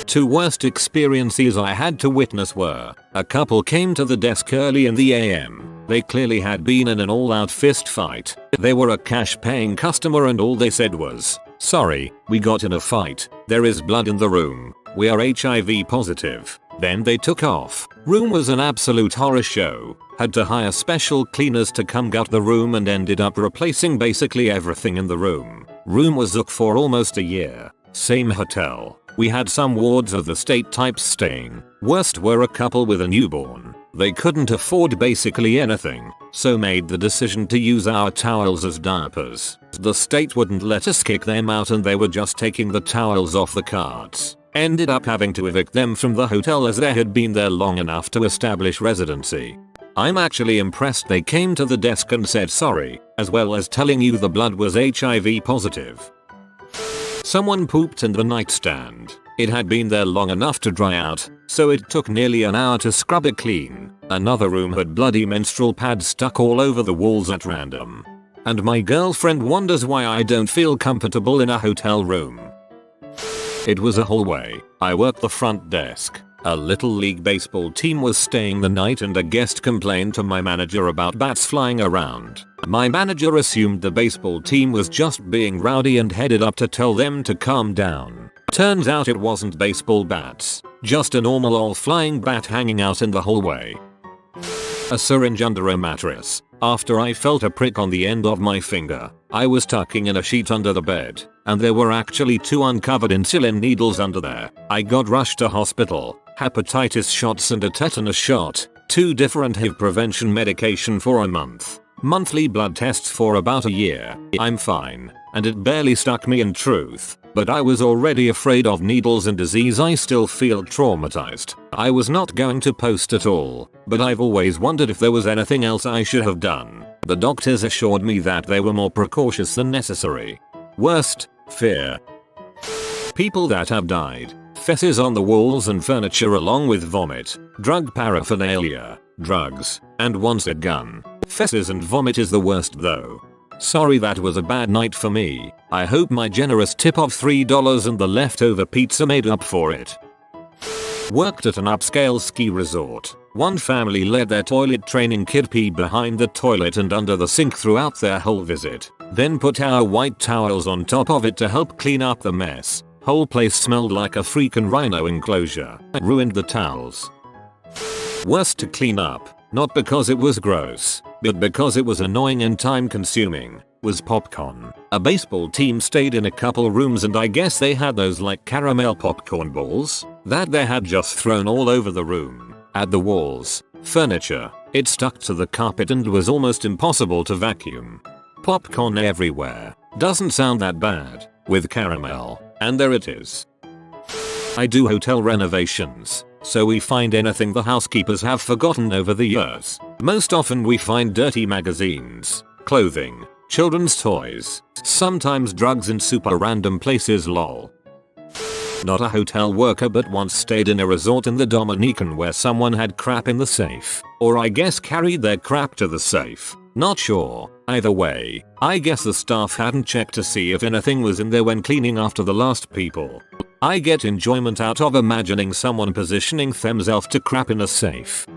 2 worst experiences I had to witness were, a couple came to the desk early in the AM. They clearly had been in an all-out fist fight. They were a cash-paying customer and all they said was, "Sorry, we got in a fight. There is blood in the room. We are HIV positive." Then they took off. Room was an absolute horror show. Had to hire special cleaners to come gut the room and ended up replacing basically everything in the room. Room was up for almost a year. Same hotel. We had some wards of the state types staying. Worst were a couple with a newborn. They couldn't afford basically anything, so made the decision to use our towels as diapers. The state wouldn't let us kick them out and they were just taking the towels off the carts. Ended up having to evict them from the hotel as they had been there long enough to establish residency. I'm actually impressed they came to the desk and said sorry, as well as telling you the blood was HIV positive. Someone pooped in the nightstand. It had been there long enough to dry out, so it took nearly an hour to scrub it clean. Another room had bloody menstrual pads stuck all over the walls at random. And my girlfriend wonders why I don't feel comfortable in a hotel room. It was a hallway. I worked the front desk. A little league baseball team was staying the night and a guest complained to my manager about bats flying around. My manager assumed the baseball team was just being rowdy and headed up to tell them to calm down. Turns out it wasn't baseball bats, just a normal old flying bat hanging out in the hallway. A syringe under a mattress. After I felt a prick on the end of my finger, I was tucking in a sheet under the bed, and there were actually 2 uncovered insulin needles under there. I got rushed to hospital, hepatitis shots and a tetanus shot, 2 different HIV prevention medication for a month, monthly blood tests for about a year. I'm fine, and it barely stuck me in truth, but I was already afraid of needles and disease. I still feel traumatized. I was not going to post at all, but I've always wondered if there was anything else I should have done. The doctors assured me that they were more precautious than necessary. Worst, fear. People that have died. Feces on the walls and furniture along with vomit, drug paraphernalia, drugs, and once a gun. Feces and vomit is the worst though. Sorry that was a bad night for me. I hope my generous tip of $3 and the leftover pizza made up for it. Worked at an upscale ski resort. One family let their toilet training kid pee behind the toilet and under the sink throughout their whole visit. Then put our white towels on top of it to help clean up the mess. Whole place smelled like a freaking rhino enclosure. Ruined the towels. Worst to clean up, not because it was gross, but because it was annoying and time consuming, was popcorn. A baseball team stayed in a couple rooms and I guess they had those like caramel popcorn balls that they had just thrown all over the room, at the walls, furniture. It stuck to the carpet and was almost impossible to vacuum. Popcorn everywhere. Doesn't sound that bad, with caramel, and there it is. I do hotel renovations, so we find anything the housekeepers have forgotten over the years. Most often we find dirty magazines, clothing, children's toys, sometimes drugs in super random places lol. Not a hotel worker but once stayed in a resort in the Dominican where someone had crap in the safe, or I guess carried their crap to the safe. Not sure. Either way, I guess the staff hadn't checked to see if anything was in there when cleaning after the last people. I get enjoyment out of imagining someone positioning themselves to crap in a safe.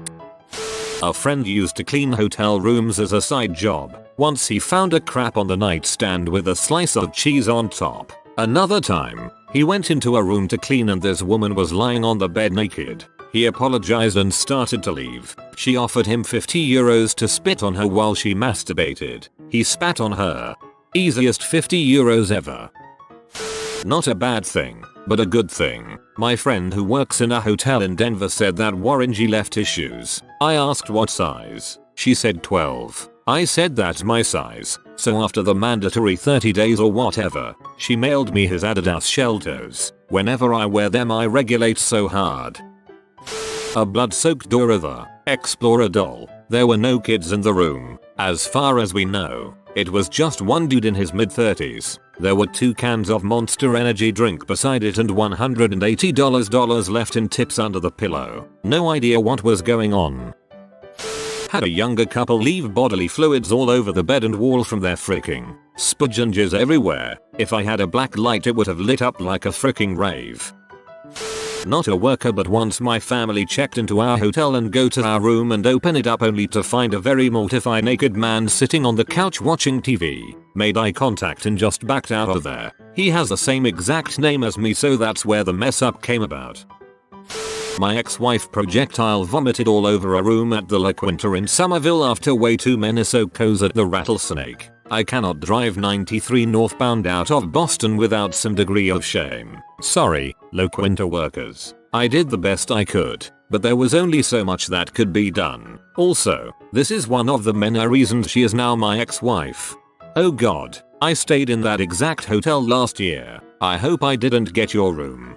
A friend used to clean hotel rooms as a side job. Once he found a crap on the nightstand with a slice of cheese on top. Another time, he went into a room to clean and this woman was lying on the bed naked. He apologized and started to leave. She offered him €50 to spit on her while she masturbated. He spat on her. Easiest €50 ever. Not a bad thing, but a good thing. My friend who works in a hotel in Denver said that Warrengy left his shoes. I asked what size. She said 12. I said that's my size, so after the mandatory 30 days or whatever, she mailed me his Adidas shell toes. Whenever I wear them I regulate so hard. A blood-soaked Dora the Explorer doll. There were no kids in the room. As far as we know, it was just one dude in his mid-30s. There were 2 cans of Monster Energy drink beside it and $180 left in tips under the pillow. No idea what was going on. Had a younger couple leave bodily fluids all over the bed and wall from their fricking sponges everywhere. If I had a black light it would have lit up like a fricking rave. Not a worker but once my family checked into our hotel and go to our room and open it up only to find a very mortified naked man sitting on the couch watching TV. Made eye contact and just backed out of there. He has the same exact name as me so that's where the mess up came about. My ex-wife projectile vomited all over a room at the La Quinta in Somerville after way too many socos at the Rattlesnake. I cannot drive 93 northbound out of Boston without some degree of shame. Sorry, La Quinta workers. I did the best I could, but there was only so much that could be done. Also, this is one of the many reasons she is now my ex-wife. Oh god, I stayed in that exact hotel last year. I hope I didn't get your room.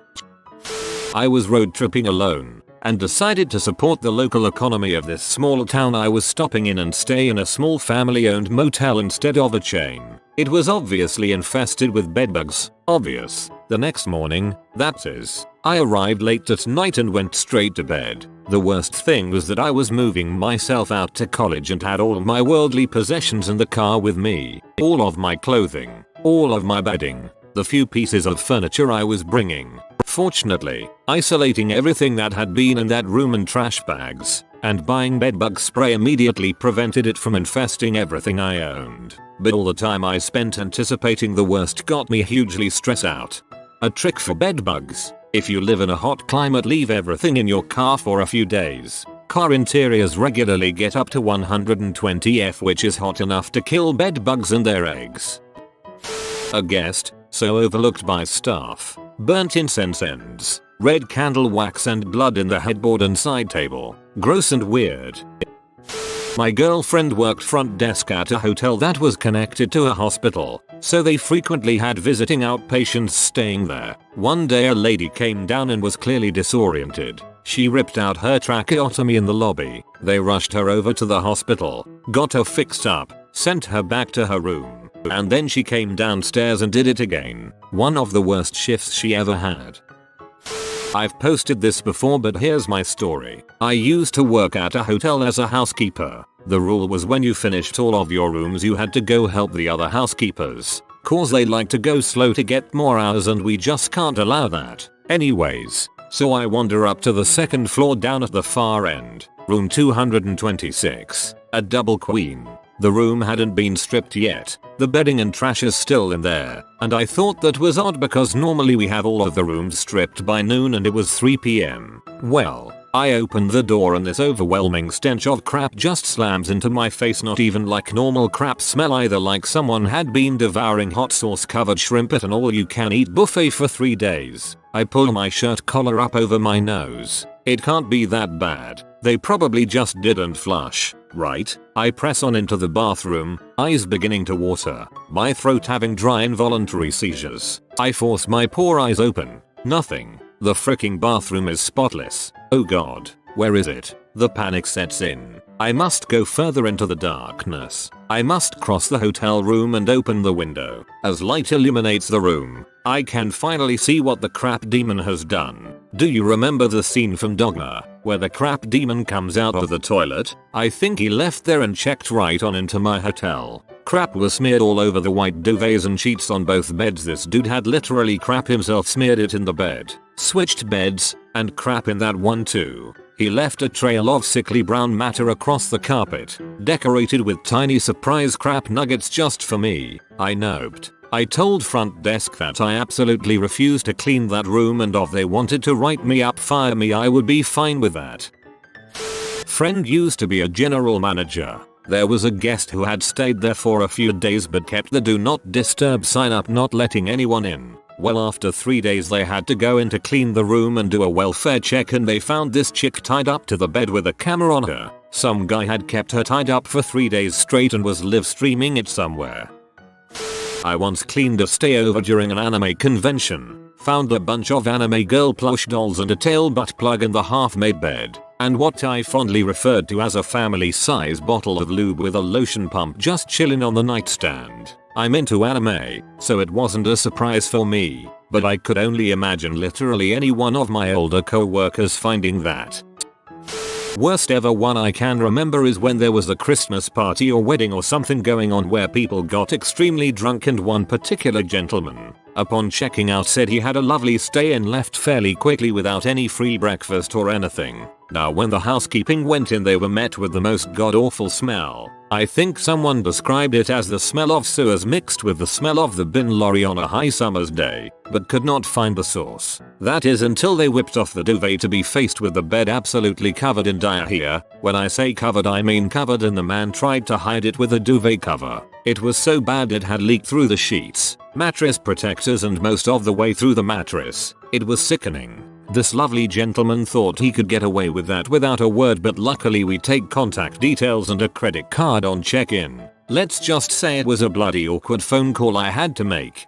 I was road tripping alone and decided to support the local economy of this small town I was stopping in and stay in a small family-owned motel instead of a chain. It was obviously infested with bedbugs. Obvious. The next morning, that is, I arrived late at night and went straight to bed. The worst thing was that I was moving myself out to college and had all my worldly possessions in the car with me. All of my clothing, all of my bedding, the few pieces of furniture I was bringing. Fortunately, isolating everything that had been in that room in trash bags and buying bedbug spray immediately prevented it from infesting everything I owned. But all the time I spent anticipating the worst got me hugely stressed out. A trick for bedbugs: if you live in a hot climate, leave everything in your car for a few days. Car interiors regularly get up to 120 F, which is hot enough to kill bedbugs and their eggs. A guest, so overlooked by staff, burnt incense ends, red candle wax and blood in the headboard and side table. Gross and weird. My girlfriend worked front desk at a hotel that was connected to a hospital, so they frequently had visiting outpatients staying there. One day a lady came down and was clearly disoriented. She ripped out her tracheotomy in the lobby. They rushed her over to the hospital, got her fixed up, sent her back to her room, and then she came downstairs and did it again. One of the worst shifts she ever had. I've posted this before, but here's my story. I used to work at a hotel as a housekeeper. The rule was when you finished all of your rooms you had to go help the other housekeepers, cause they like to go slow to get more hours and we just can't allow that. Anyways, so I wander up to the second floor down at the far end, room 226, a double queen. The room hadn't been stripped yet. The bedding and trash is still in there, and I thought that was odd because normally we have all of the rooms stripped by noon and it was 3 PM. Well, I opened the door and this overwhelming stench of crap just slams into my face. Not even like normal crap smell either, like someone had been devouring hot sauce covered shrimp at an all-you-can-eat buffet for 3 days. I pull my shirt collar up over my nose. It can't be that bad. They probably just didn't flush, right? I press on into the bathroom, eyes beginning to water, my throat having dry involuntary seizures. I force my poor eyes open. Nothing. The fricking bathroom is spotless. Oh god, where is it? The panic sets in. I must go further into the darkness. I must cross the hotel room and open the window. As light illuminates the room, I can finally see what the crap demon has done. Do you remember the scene from Dogma, where the crap demon comes out of the toilet? I think he left there and checked right on into my hotel. Crap was smeared all over the white duvets and sheets on both beds. This dude had literally crap himself smeared it in the bed. Switched beds, and crap in that one too. He left a trail of sickly brown matter across the carpet, decorated with tiny surprise crap nuggets just for me. I noped. I told front desk that I absolutely refused to clean that room, and if they wanted to write me up, fire me, I would be fine with that. Friend used to be a general manager. There was a guest who had stayed there for a few days but kept the do not disturb sign up, not letting anyone in. Well, after 3 days they had to go in to clean the room and do a welfare check, and they found this chick tied up to the bed with a camera on her. Some guy had kept her tied up for 3 days straight and was live streaming it somewhere. I once cleaned a stayover during an anime convention. Found a bunch of anime girl plush dolls and a tail butt plug in the half-made bed, and what I fondly referred to as a family-size bottle of lube with a lotion pump just chilling on the nightstand. I'm into anime, so it wasn't a surprise for me, but I could only imagine literally any one of my older co-workers finding that. Worst ever one I can remember is when there was a Christmas party or wedding or something going on where people got extremely drunk, and one particular gentleman Upon checking out said he had a lovely stay and left fairly quickly without any free breakfast or anything. Now when the housekeeping went in they were met with the most god-awful smell. I think someone described it as the smell of sewers mixed with the smell of the bin lorry on a high summer's day, but could not find the source. That is until they whipped off the duvet to be faced with the bed absolutely covered in diarrhea. When I say covered I mean covered, and the man tried to hide it with a duvet cover. It was so bad it had leaked through the sheets, mattress protectors and most of the way through the mattress. It was sickening. This lovely gentleman thought he could get away with that without a word, but luckily we take contact details and a credit card on check-in. Let's just say it was a bloody awkward phone call I had to make.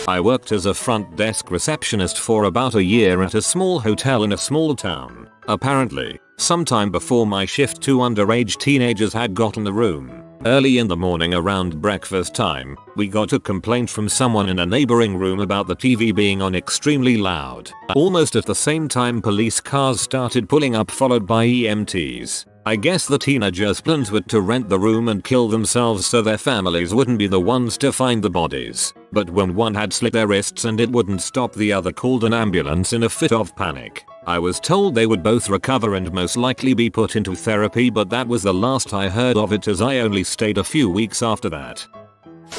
I worked as a front desk receptionist for about a year at a small hotel in a small town. Apparently, sometime before my shift 2 underage teenagers had gotten the room. Early in the morning around breakfast time, we got a complaint from someone in a neighboring room about the TV being on extremely loud. Almost at the same time police cars started pulling up, followed by EMTs. I guess the teenagers' plans were to rent the room and kill themselves so their families wouldn't be the ones to find the bodies. But when one had slit their wrists and it wouldn't stop, the other called an ambulance in a fit of panic. I was told they would both recover and most likely be put into therapy, but that was the last I heard of it, as I only stayed a few weeks after that.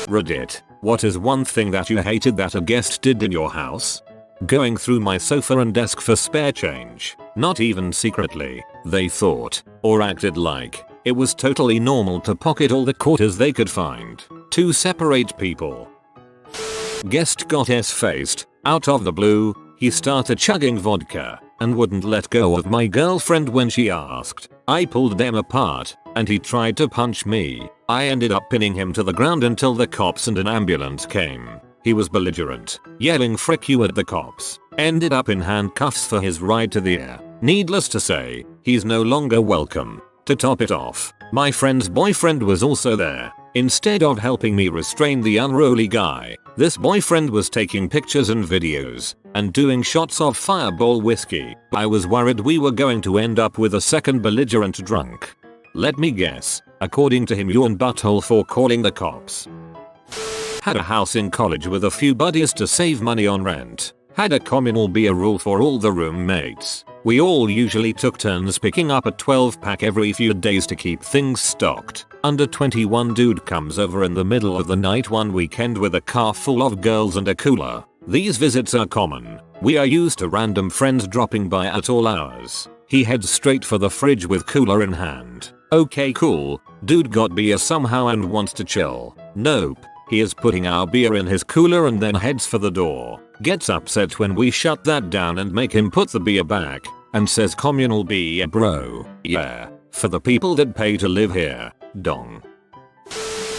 Reddit. What is one thing that you hated that a guest did in your house? Going through my sofa and desk for spare change. Not even secretly. They thought, or acted like, it was totally normal to pocket all the quarters they could find. 2 separate people. Guest got S-faced. Out of the blue, he started chugging vodka and wouldn't let go of my girlfriend when she asked. I pulled them apart and he tried to punch me. I ended up pinning him to the ground until the cops and an ambulance came. He was belligerent, yelling "frick you" at the cops. Ended up in handcuffs for his ride to the air. Needless to say, he's no longer welcome. To top it off, my friend's boyfriend was also there. Instead of helping me restrain the unruly guy, this boyfriend was taking pictures and videos and doing shots of Fireball whiskey. I was worried we were going to end up with a second belligerent drunk. Let me guess, according to him, you're an butthole for calling the cops. Had a house in college with a few buddies to save money on rent. Had a communal beer rule for all the roommates. We all usually took turns picking up a 12-pack every few days to keep things stocked. Under 21 dude comes over in the middle of the night one weekend with a car full of girls and a cooler. These visits are common. We are used to random friends dropping by at all hours. He heads straight for the fridge with cooler in hand. Okay, cool. Dude got beer somehow and wants to chill. Nope. He is putting our beer in his cooler and then heads for the door. Gets upset when we shut that down and make him put the beer back. And says communal beer bro. Yeah. For the people that pay to live here. Dong.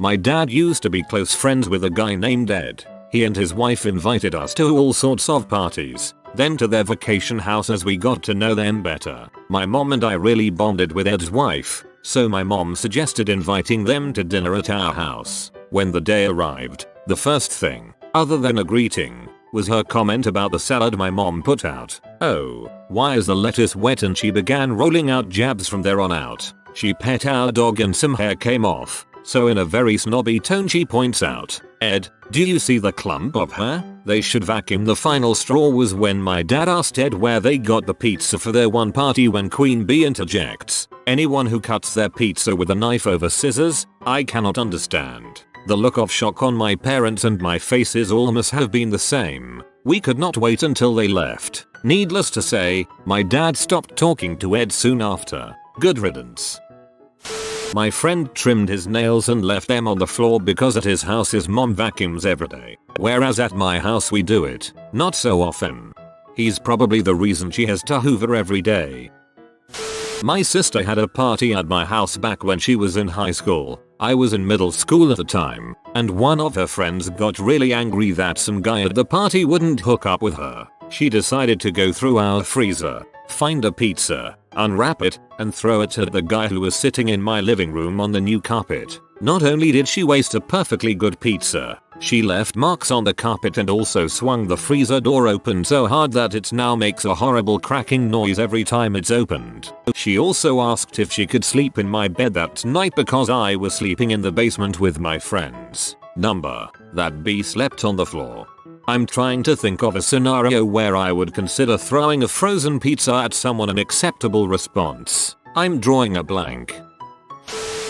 My dad used to be close friends with a guy named Ed. He and his wife invited us to all sorts of parties. Then to their vacation house as we got to know them better. My mom and I really bonded with Ed's wife. So my mom suggested inviting them to dinner at our house. When the day arrived, the first thing, other than a greeting, was her comment about the salad my mom put out. Oh, why is the lettuce wet? And she began rolling out jabs from there on out. She pet our dog and some hair came off. So in a very snobby tone she points out, Ed, do you see the clump of hair? They should vacuum. The final straw was when my dad asked Ed where they got the pizza for their one party, when Queen Bee interjects, anyone who cuts their pizza with a knife over scissors? I cannot understand. The look of shock on my parents and my faces all must have been the same. We could not wait until they left. Needless to say, my dad stopped talking to Ed soon after. Good riddance. My friend trimmed his nails and left them on the floor because at his house his mom vacuums every day, whereas at my house we do it not so often. He's probably the reason she has to hoover every day. My sister had a party at my house back when she was in high school. I was in middle school at the time, and one of her friends got really angry that some guy at the party wouldn't hook up with her. She decided to go through our freezer, find a pizza, unwrap it, and throw it at the guy who was sitting in my living room on the new carpet. Not only did she waste a perfectly good pizza, she left marks on the carpet and also swung the freezer door open so hard that it now makes a horrible cracking noise every time it's opened. She also asked if she could sleep in my bed that night because I was sleeping in the basement with my friends. Number. That B slept on the floor. I'm trying to think of a scenario where I would consider throwing a frozen pizza at someone an acceptable response. I'm drawing a blank.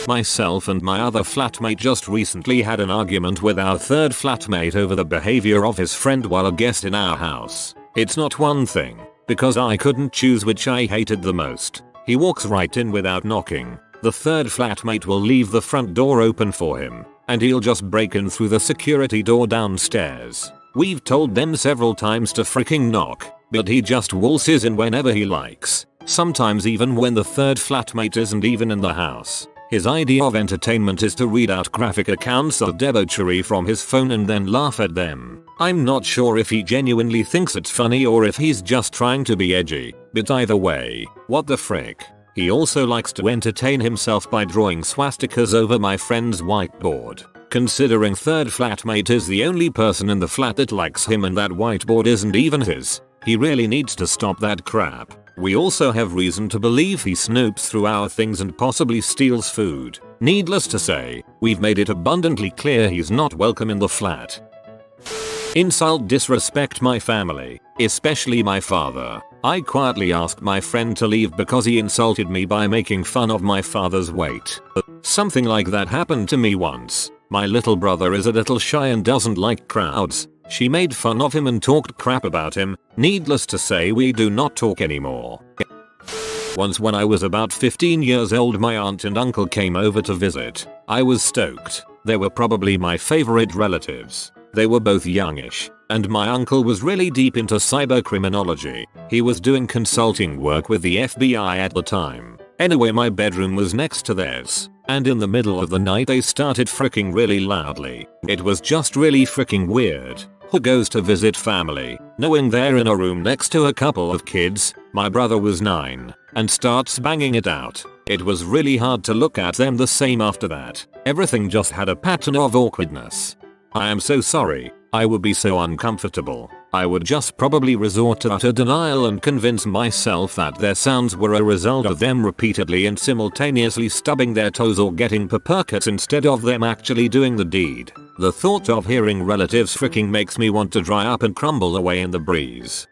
Myself and my other flatmate just recently had an argument with our third flatmate over the behavior of his friend while a guest in our house. It's not one thing, because I couldn't choose which I hated the most. He walks right in without knocking. The third flatmate will leave the front door open for him, and he'll just break in through the security door downstairs. We've told them several times to freaking knock, but he just waltzes in whenever he likes, sometimes even when the third flatmate isn't even in the house. His idea of entertainment is to read out graphic accounts of debauchery from his phone and then laugh at them. I'm not sure if he genuinely thinks it's funny or if he's just trying to be edgy, but either way, what the frick. He also likes to entertain himself by drawing swastikas over my friend's whiteboard. Considering third flatmate is the only person in the flat that likes him and that whiteboard isn't even his, he really needs to stop that crap. We also have reason to believe he snoops through our things and possibly steals food. Needless to say, we've made it abundantly clear he's not welcome in the flat. Insult, disrespect my family, especially my father. I quietly asked my friend to leave because he insulted me by making fun of my father's weight. Something like that happened to me once. My little brother is a little shy and doesn't like crowds. She made fun of him and talked crap about him. Needless to say, we do not talk anymore. Once when I was about 15 years old, my aunt and uncle came over to visit. I was stoked. They were probably my favorite relatives. They were both youngish, and my uncle was really deep into cybercriminology. He was doing consulting work with the FBI at the time. Anyway, my bedroom was next to theirs, and in the middle of the night they started fricking really loudly. It was just really fricking weird. Who goes to visit family, knowing they're in a room next to a couple of kids, my brother was 9, and starts banging it out. It was really hard to look at them the same after that. Everything just had a pattern of awkwardness. I am so sorry. I would be so uncomfortable. I would just probably resort to utter denial and convince myself that their sounds were a result of them repeatedly and simultaneously stubbing their toes or getting percuts instead of them actually doing the deed. The thought of hearing relatives fricking makes me want to dry up and crumble away in the breeze.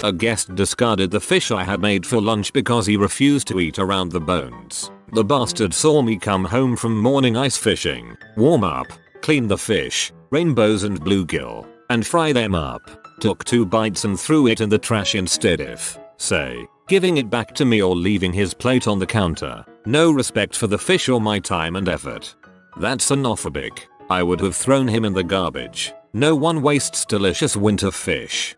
A guest discarded the fish I had made for lunch because he refused to eat around the bones. The bastard saw me come home from morning ice fishing, warm up, clean the fish, rainbows and bluegill, and fry them up. Took 2 bites and threw it in the trash instead of, say, giving it back to me or leaving his plate on the counter. No respect for the fish or my time and effort. That's xenophobic. I would have thrown him in the garbage. No one wastes delicious winter fish.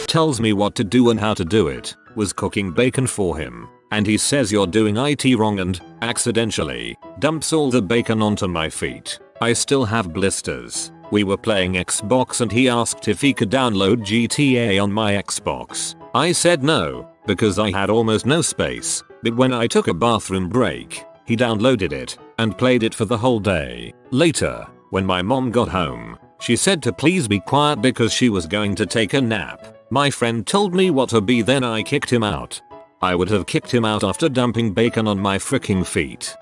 Tells me what to do and how to do it. Was cooking bacon for him, and he says you're doing it wrong and, accidentally, dumps all the bacon onto my feet. I still have blisters. We were playing Xbox and he asked if he could download GTA on my Xbox. I said no, because I had almost no space, but when I took a bathroom break, he downloaded it and played it for the whole day. Later, when my mom got home, she said to please be quiet because she was going to take a nap. My friend told me what to be, then I kicked him out. I would have kicked him out after dumping bacon on my freaking feet.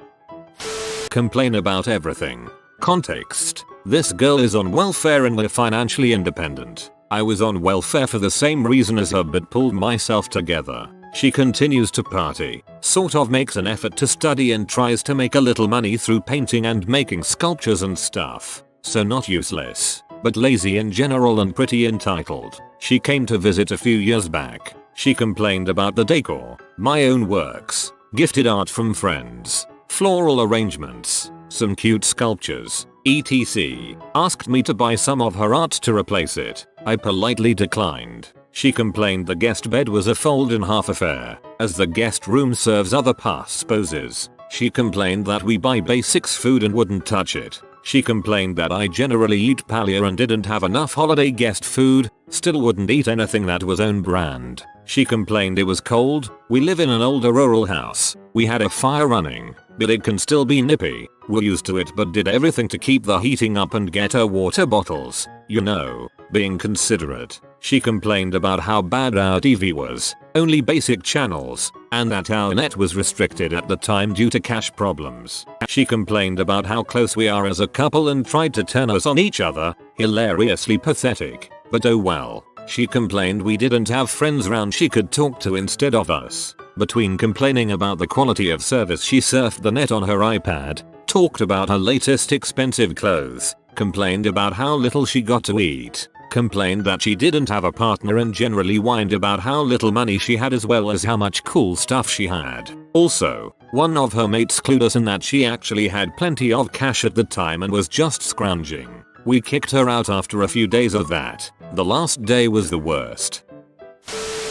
Complain about everything. Context. This girl is on welfare and we're financially independent. I was on welfare for the same reason as her but pulled myself together. She continues to party, sort of makes an effort to study and tries to make a little money through painting and making sculptures and stuff. So not useless, but lazy in general and pretty entitled. She came to visit a few years back. She complained about the decor, my own works, gifted art from friends, floral arrangements, some cute sculptures, etc. Asked me to buy some of her art to replace it. I politely declined. She complained the guest bed was a fold-in-half affair, as the guest room serves other purposes. She complained that we buy basics food and wouldn't touch it. She complained that I generally eat paleo and didn't have enough holiday guest food, still wouldn't eat anything that was own brand. She complained it was cold. We live in an older rural house. We had a fire running, but it can still be nippy. We're used to it but did everything to keep the heating up and get her water bottles. You know, being considerate. She complained about how bad our TV was, only basic channels, and that our net was restricted at the time due to cash problems. She complained about how close we are as a couple and tried to turn us on each other, hilariously pathetic, but oh well. She complained we didn't have friends around she could talk to instead of us. Between complaining about the quality of service, she surfed the net on her iPad, talked about her latest expensive clothes, complained about how little she got to eat, complained that she didn't have a partner, and generally whined about how little money she had as well as how much cool stuff she had. Also, one of her mates clued us in that she actually had plenty of cash at the time and was just scrounging. We kicked her out after a few days of that. The last day was the worst.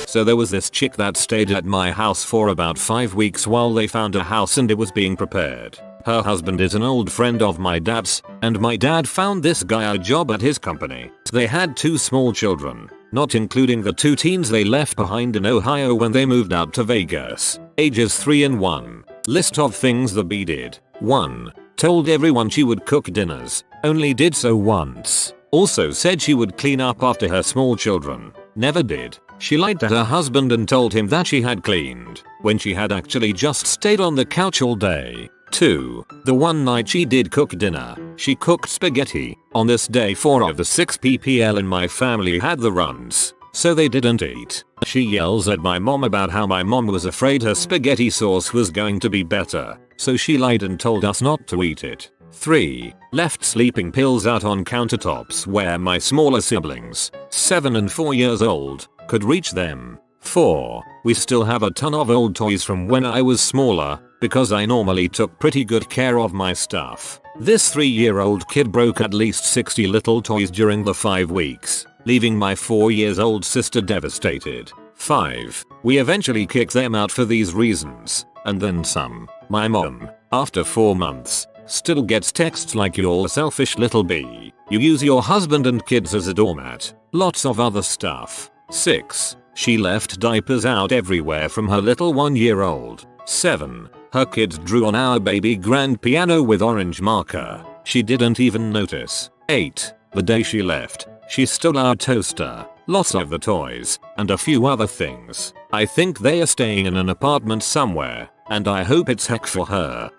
So there was this chick that stayed at my house for about 5 weeks while they found a house and it was being prepared. Her husband is an old friend of my dad's, and my dad found this guy a job at his company. They had 2 small children, not including the 2 teens they left behind in Ohio when they moved out to Vegas, ages 3 and 1. List of things the bee did. 1. Told everyone she would cook dinners, only did so once. Also said she would clean up after her small children, never did. She lied to her husband and told him that she had cleaned, when she had actually just stayed on the couch all day. 2. The one night she did cook dinner, she cooked spaghetti. On this day 4 of the 6 people in my family had the runs, so they didn't eat. She yells at my mom about how my mom was afraid her spaghetti sauce was going to be better, so she lied and told us not to eat it. 3. Left sleeping pills out on countertops where my smaller siblings, 7 and 4 years old, could reach them. 4. We still have a ton of old toys from when I was smaller, because I normally took pretty good care of my stuff. This 3-year-old kid broke at least 60 little toys during the 5 weeks, leaving my 4-year-old sister devastated. 5. We eventually kicked them out for these reasons, and then some. My mom, after 4 months, still gets texts like "you're a selfish little bee, you use your husband and kids as a doormat," lots of other stuff. 6. She left diapers out everywhere from her little 1-year-old. 7. Her kids drew on our baby grand piano with orange marker. She didn't even notice. 8. The day she left, she stole our toaster, lots of the toys, and a few other things. I think they are staying in an apartment somewhere, and I hope it's heck for her.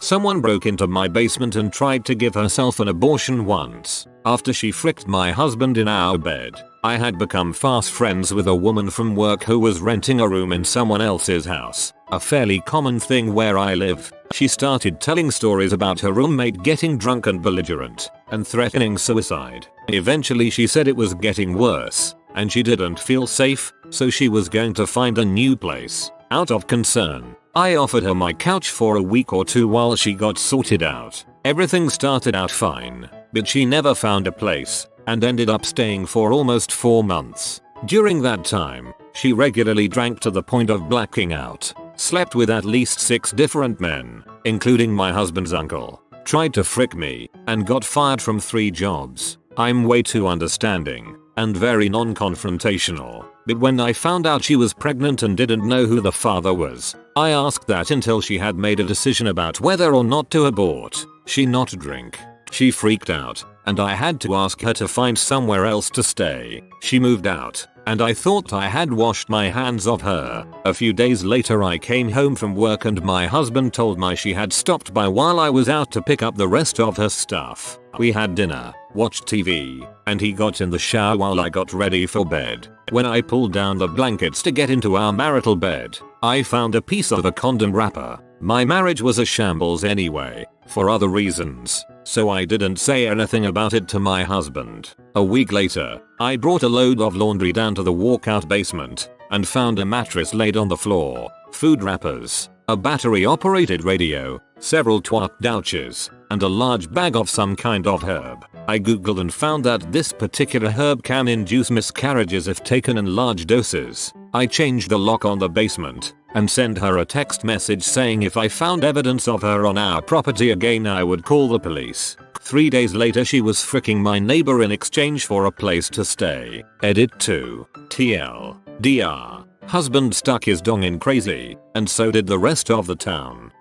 Someone broke into my basement and tried to give herself an abortion once. After she fricked my husband in our bed. I had become fast friends with a woman from work who was renting a room in someone else's house, a fairly common thing where I live. She started telling stories about her roommate getting drunk and belligerent, and threatening suicide. Eventually she said it was getting worse, and she didn't feel safe, so she was going to find a new place. Out of concern, I offered her my couch for a week or 2 while she got sorted out. Everything started out fine, but she never found a place, and ended up staying for almost 4 months. During that time, she regularly drank to the point of blacking out, slept with at least 6 different men, including my husband's uncle, tried to frick me, and got fired from 3 jobs. I'm way too understanding, and very non-confrontational, but when I found out she was pregnant and didn't know who the father was, I asked that until she had made a decision about whether or not to abort. She not drink. She freaked out, and I had to ask her to find somewhere else to stay. She moved out, and I thought I had washed my hands of her. A few days later I came home from work and my husband told me she had stopped by while I was out to pick up the rest of her stuff. We had dinner, watched TV, and he got in the shower while I got ready for bed. When I pulled down the blankets to get into our marital bed, I found a piece of a condom wrapper. My marriage was a shambles anyway, for other reasons, so I didn't say anything about it to my husband. A week later, I brought a load of laundry down to the walkout basement and found a mattress laid on the floor, food wrappers, a battery-operated radio, several twat douches, and a large bag of some kind of herb. I googled and found that this particular herb can induce miscarriages if taken in large doses. I changed the lock on the basement and sent her a text message saying if I found evidence of her on our property again I would call the police. 3 days later she was fricking my neighbor in exchange for a place to stay. Edit 2. TL. DR. Husband stuck his dong in crazy, and so did the rest of the town.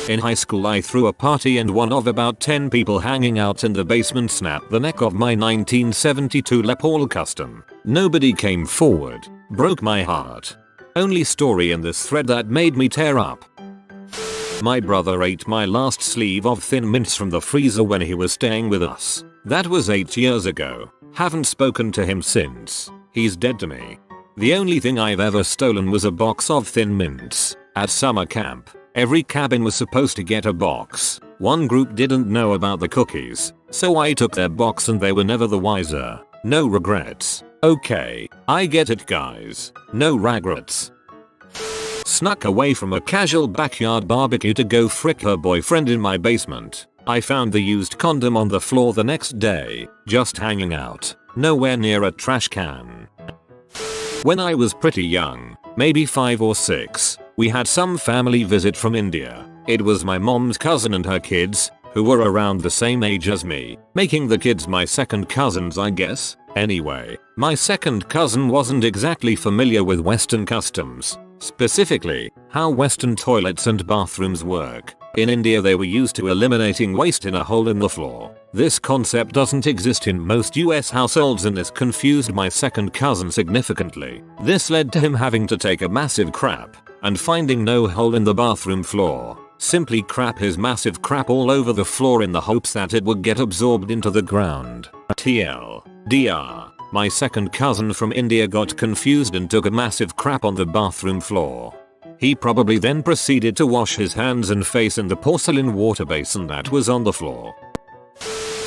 In high school I threw a party and one of about 10 people hanging out in the basement snapped the neck of my 1972 Les Paul Custom. Nobody came forward. Broke my heart. Only story in this thread that made me tear up. My brother ate my last sleeve of Thin Mints from the freezer when he was staying with us. That was 8 years ago. Haven't spoken to him since. He's dead to me. The only thing I've ever stolen was a box of Thin Mints. At summer camp, every cabin was supposed to get a box. One group didn't know about the cookies, so I took their box and they were never the wiser. No regrets. Okay, I get it guys. No regrets. Snuck away from a casual backyard barbecue to go frick her boyfriend in my basement. I found the used condom on the floor the next day, just hanging out, nowhere near a trash can. When I was pretty young, maybe 5 or 6, we had some family visit from India. It was my mom's cousin and her kids, who were around the same age as me, making the kids my second cousins I guess. Anyway, my second cousin wasn't exactly familiar with Western customs, specifically, how Western toilets and bathrooms work. In India they were used to eliminating waste in a hole in the floor. This concept doesn't exist in most US households and this confused my second cousin significantly. This led to him having to take a massive crap and finding no hole in the bathroom floor. Simply crap his massive crap all over the floor in the hopes that it would get absorbed into the ground. TLDR. My second cousin from India got confused and took a massive crap on the bathroom floor. He probably then proceeded to wash his hands and face in the porcelain water basin that was on the floor.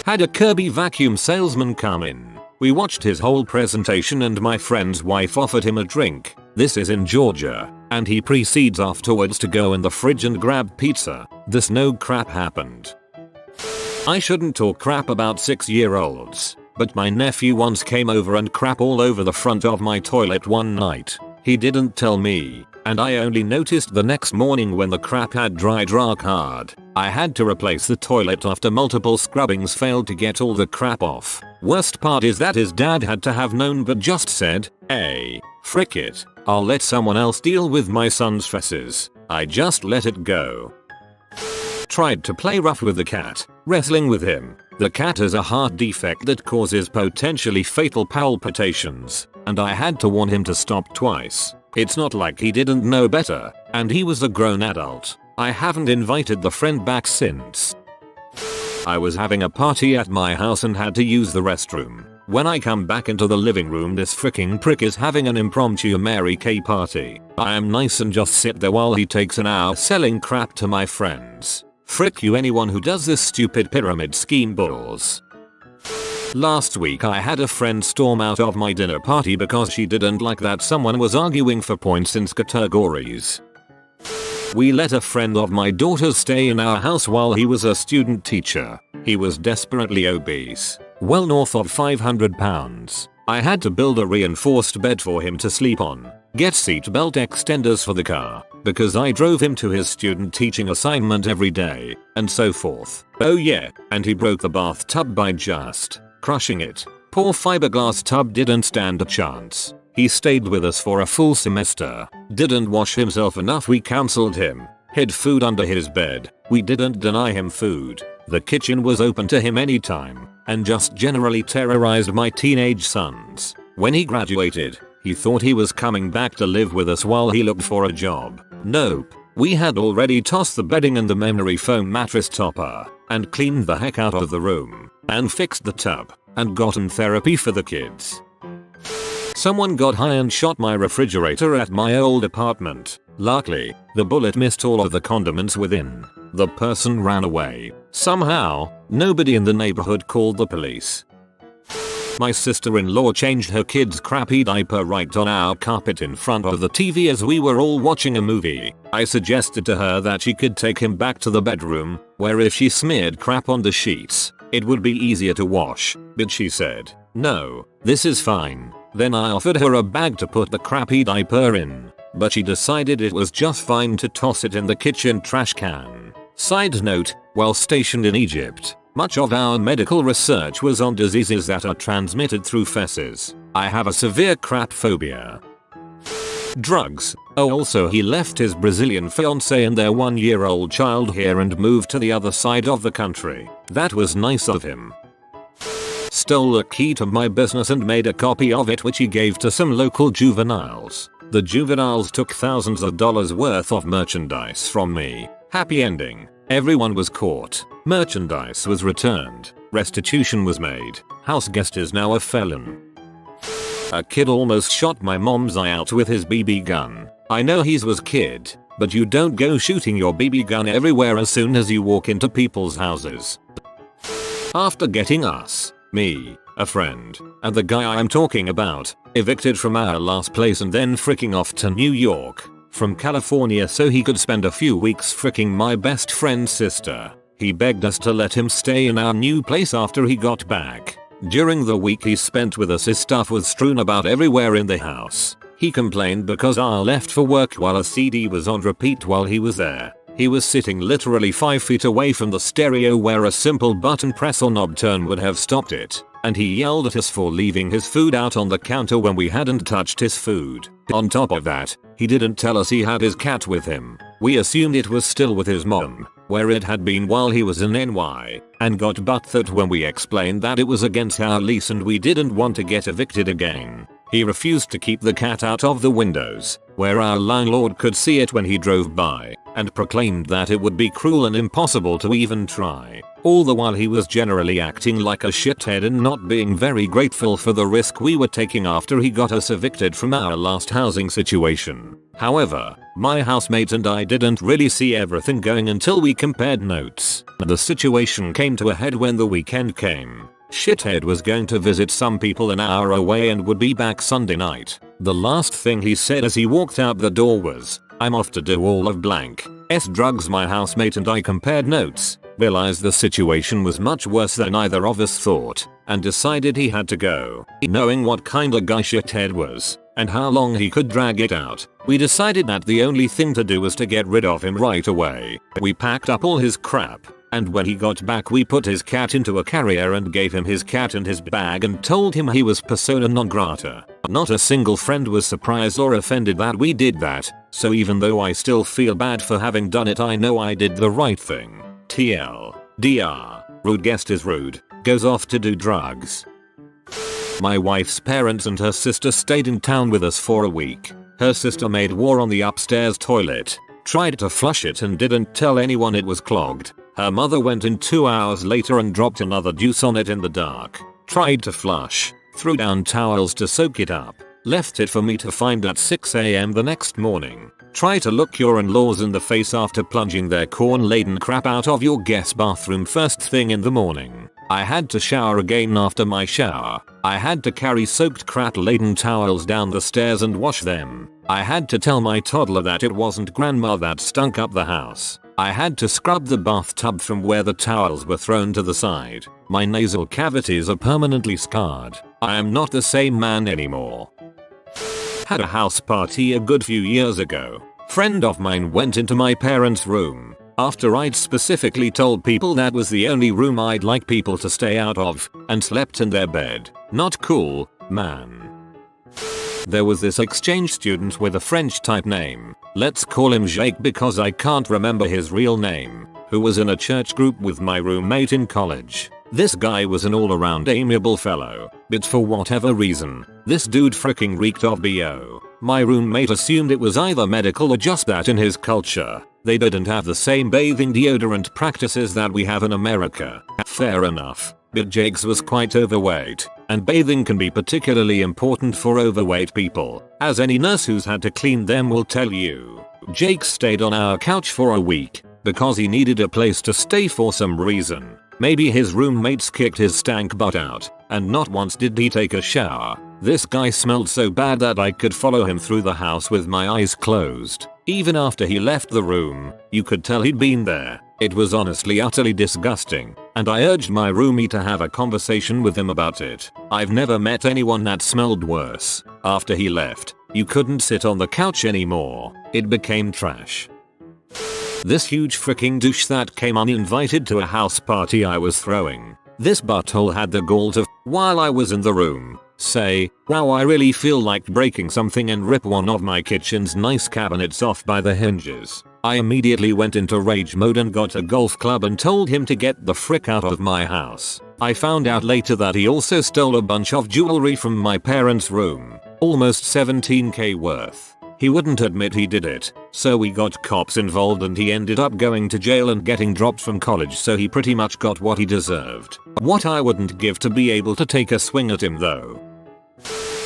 Had a Kirby vacuum salesman come in. We watched his whole presentation and my friend's wife offered him a drink. This is in Georgia. And he proceeds afterwards to go in the fridge and grab pizza. This no crap happened. I shouldn't talk crap about 6-year-olds, but my nephew once came over and crap all over the front of my toilet one night. He didn't tell me, and I only noticed the next morning when the crap had dried rock hard. I had to replace the toilet after multiple scrubbings failed to get all the crap off. Worst part is that his dad had to have known but just said, "Hey, frick it. I'll let someone else deal with my son's fesses." I just let it go. Tried to play rough with the cat, wrestling with him. The cat has a heart defect that causes potentially fatal palpitations, and I had to warn him to stop twice. It's not like he didn't know better, and he was a grown adult. I haven't invited the friend back since. I was having a party at my house and had to use the restroom. When I come back into the living room this freaking prick is having an impromptu Mary Kay party. I am nice and just sit there while he takes an hour selling crap to my friends. Frick you anyone who does this stupid pyramid scheme balls. Last week I had a friend storm out of my dinner party because she didn't like that someone was arguing for points in categories. We let a friend of my daughter's stay in our house while he was a student teacher. He was desperately obese, well north of 500 pounds. I had to build a reinforced bed for him to sleep on, get seatbelt extenders for the car, because I drove him to his student teaching assignment every day, and so forth. Oh yeah, and he broke the bathtub by just crushing it. Poor fiberglass tub didn't stand a chance. He stayed with us for a full semester, didn't wash himself enough, we counseled him, hid food under his bed, we didn't deny him food, the kitchen was open to him anytime, and just generally terrorized my teenage sons. When he graduated, he thought he was coming back to live with us while he looked for a job. Nope. We had already tossed the bedding and the memory foam mattress topper, and cleaned the heck out of the room, and fixed the tub, and gotten therapy for the kids. Someone got high and shot my refrigerator at my old apartment. Luckily, the bullet missed all of the condiments within. The person ran away. Somehow, nobody in the neighborhood called the police. My sister-in-law changed her kid's crappy diaper right on our carpet in front of the TV as we were all watching a movie. I suggested to her that she could take him back to the bedroom, where if she smeared crap on the sheets, it would be easier to wash, but she said, "No, this is fine." Then I offered her a bag to put the crappy diaper in, but she decided it was just fine to toss it in the kitchen trash can. Side note, while stationed in Egypt, much of our medical research was on diseases that are transmitted through feces. I have a severe crap phobia. Drugs. Oh, also he left his Brazilian fiancée and their 1-year-old child here and moved to the other side of the country. That was nice of him. Stole a key to my business and made a copy of it which he gave to some local juveniles. The juveniles took thousands of dollars worth of merchandise from me. Happy ending. Everyone was caught. Merchandise was returned. Restitution was made. House guest is now a felon. A kid almost shot my mom's eye out with his BB gun. I know he was kid, but you don't go shooting your BB gun everywhere as soon as you walk into people's houses. After getting us, me, a friend, and the guy I'm talking about, evicted from our last place and then fricking off to New York from California so he could spend a few weeks fricking my best friend's sister, he begged us to let him stay in our new place after he got back. During the week he spent with us, his stuff was strewn about everywhere in the house. He complained because I left for work while a CD was on repeat while he was there. He was sitting literally 5 feet away from the stereo where a simple button press or knob turn would have stopped it, and he yelled at us for leaving his food out on the counter when we hadn't touched his food. On top of that, he didn't tell us he had his cat with him. We assumed it was still with his mom, where it had been while he was in NY, and got butthurt when we explained that it was against our lease and we didn't want to get evicted again. He refused to keep the cat out of the windows, where our landlord could see it when he drove by, and proclaimed that it would be cruel and impossible to even try. All the while he was generally acting like a shithead and not being very grateful for the risk we were taking after he got us evicted from our last housing situation. However, my housemate and I didn't really see everything going until we compared notes. The situation came to a head when the weekend came. Shithead was going to visit some people an hour away and would be back Sunday night. The last thing he said as he walked out the door was, "I'm off to do all of blank's drugs." My housemate and I compared notes, realized the situation was much worse than either of us thought, and decided he had to go. Knowing what kind of guy Shithead was, and how long he could drag it out, we decided that the only thing to do was to get rid of him right away. We packed up all his crap, and when he got back we put his cat into a carrier and gave him his cat and his bag and told him he was persona non grata. Not a single friend was surprised or offended that we did that, so even though I still feel bad for having done it, I know I did the right thing. TLDR, rude guest is rude, goes off to do drugs. My wife's parents and her sister stayed in town with us for a week. Her sister made war on the upstairs toilet, tried to flush it and didn't tell anyone it was clogged. Her mother went in 2 hours later and dropped another juice on it in the dark. Tried to flush, threw down towels to soak it up, left it for me to find at 6 AM the next morning. Try to look your in-laws in the face after plunging their corn-laden crap out of your guest bathroom first thing in the morning. I had to shower again after my shower. I had to carry soaked crap-laden towels down the stairs and wash them. I had to tell my toddler that it wasn't grandma that stunk up the house. I had to scrub the bathtub from where the towels were thrown to the side. My nasal cavities are permanently scarred. I am not the same man anymore. Had a house party a good few years ago. Friend of mine went into my parents' room after I'd specifically told people that was the only room I'd like people to stay out of, and slept in their bed. Not cool, man. There was this exchange student with a French type name, let's call him Jake because I can't remember his real name, who was in a church group with my roommate in college. This guy was an all-around amiable fellow, but for whatever reason, this dude freaking reeked of BO. My roommate assumed it was either medical or just that in his culture, they didn't have the same bathing deodorant practices that we have in America. Fair enough, but Jake's was quite overweight, and bathing can be particularly important for overweight people, as any nurse who's had to clean them will tell you. Jake stayed on our couch for a week, because he needed a place to stay for some reason. Maybe his roommates kicked his stank butt out, and not once did he take a shower. This guy smelled so bad that I could follow him through the house with my eyes closed. Even after he left the room, you could tell he'd been there. It was honestly utterly disgusting, and I urged my roomie to have a conversation with him about it. I've never met anyone that smelled worse. After he left, you couldn't sit on the couch anymore. It became trash. This huge freaking douche that came uninvited to a house party I was throwing. This butthole had the gall to while I was in the room. say, "Wow, I really feel like breaking something," and rip one of my kitchen's nice cabinets off by the hinges. I immediately went into rage mode and got a golf club and told him to get the frick out of my house. I found out later that he also stole a bunch of jewelry from my parents' room, almost 17k worth. He wouldn't admit he did it, so we got cops involved and he ended up going to jail and getting dropped from college, so he pretty much got what he deserved. What I wouldn't give to be able to take a swing at him though.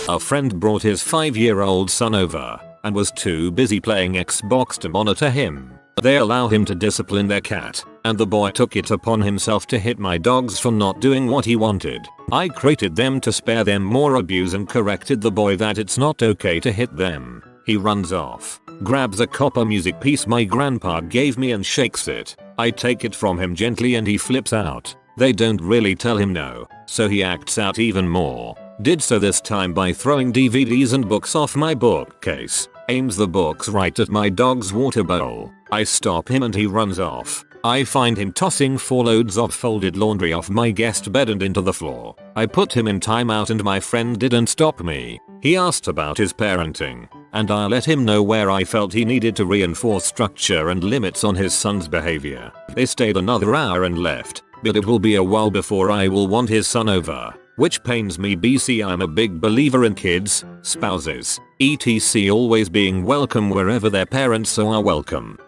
A friend brought his 5-year-old son over and was too busy playing Xbox to monitor him. They allow him to discipline their cat, and the boy took it upon himself to hit my dogs for not doing what he wanted. I crated them to spare them more abuse and corrected the boy that it's not okay to hit them. He runs off, grabs a copper music piece my grandpa gave me and shakes it. I take it from him gently and he flips out. They don't really tell him no, so he acts out even more. Did so this time by throwing DVDs and books off my bookcase, aims the books right at my dog's water bowl. I stop him and he runs off. I find him tossing 4 loads of folded laundry off my guest bed and into the floor. I put him in timeout and my friend didn't stop me. He asked about his parenting, and I let him know where I felt he needed to reinforce structure and limits on his son's behavior. They stayed another hour and left, but it will be a while before I will want his son over, which pains me BC. I'm a big believer in kids, spouses, etc. always being welcome wherever their parents are welcome.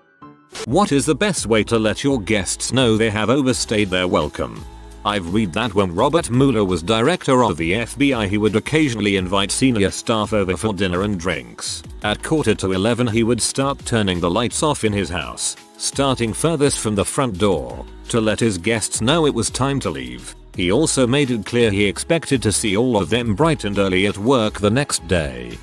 What is the best way to let your guests know they have overstayed their welcome? I've read that when Robert Mueller was director of the FBI he would occasionally invite senior staff over for dinner and drinks. At 11:15 he would start turning the lights off in his house, starting furthest from the front door, to let his guests know it was time to leave. He also made it clear he expected to see all of them bright and early at work the next day.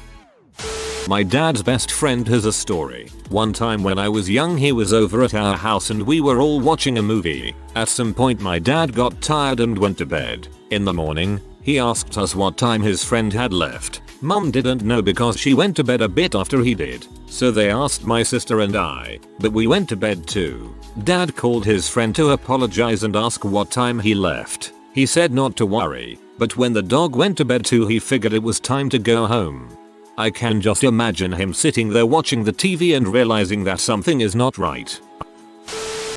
My dad's best friend has a story. One time when I was young he was over at our house and we were all watching a movie. At some point my dad got tired and went to bed. In the morning, he asked us what time his friend had left. Mum didn't know because she went to bed a bit after he did. So they asked my sister and I, but we went to bed too. Dad called his friend to apologize and ask what time he left. He said not to worry, but when the dog went to bed too he figured it was time to go home. I can just imagine him sitting there watching the TV and realizing that something is not right.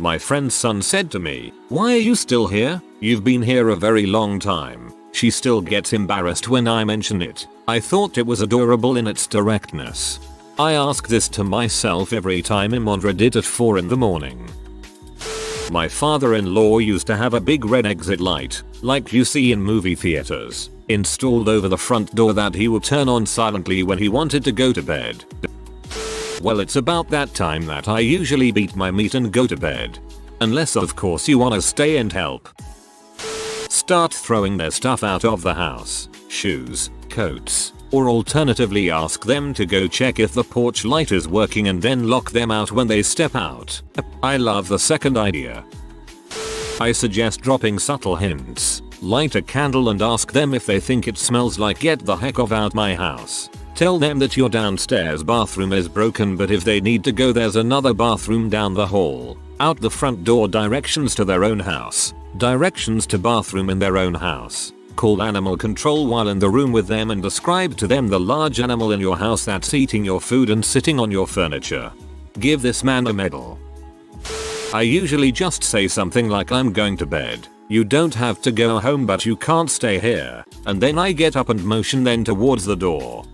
My friend's son said to me, "Why are you still here? You've been here a very long time." She still gets embarrassed when I mention it. I thought it was adorable in its directness. I ask this to myself every time Imondra did at 4 in the morning. My father-in-law used to have a big red exit light, like you see in movie theaters, installed over the front door that he would turn on silently when he wanted to go to bed. Well, it's about that time that I usually beat my meat and go to bed. Unless of course you wanna stay and help. Start throwing their stuff out of the house, shoes, coats, or alternatively ask them to go check if the porch light is working and then lock them out when they step out. I love the second idea. I suggest dropping subtle hints. Light a candle and ask them if they think it smells like "get the heck of out my house." Tell them that your downstairs bathroom is broken, but if they need to go there's another bathroom down the hall. Out the front door, directions to their own house. Directions to bathroom in their own house. Call animal control while in the room with them and describe to them the large animal in your house that's eating your food and sitting on your furniture. Give this man a medal. I usually just say something like, "I'm going to bed. You don't have to go home but you can't stay here," and then I get up and motion them towards the door.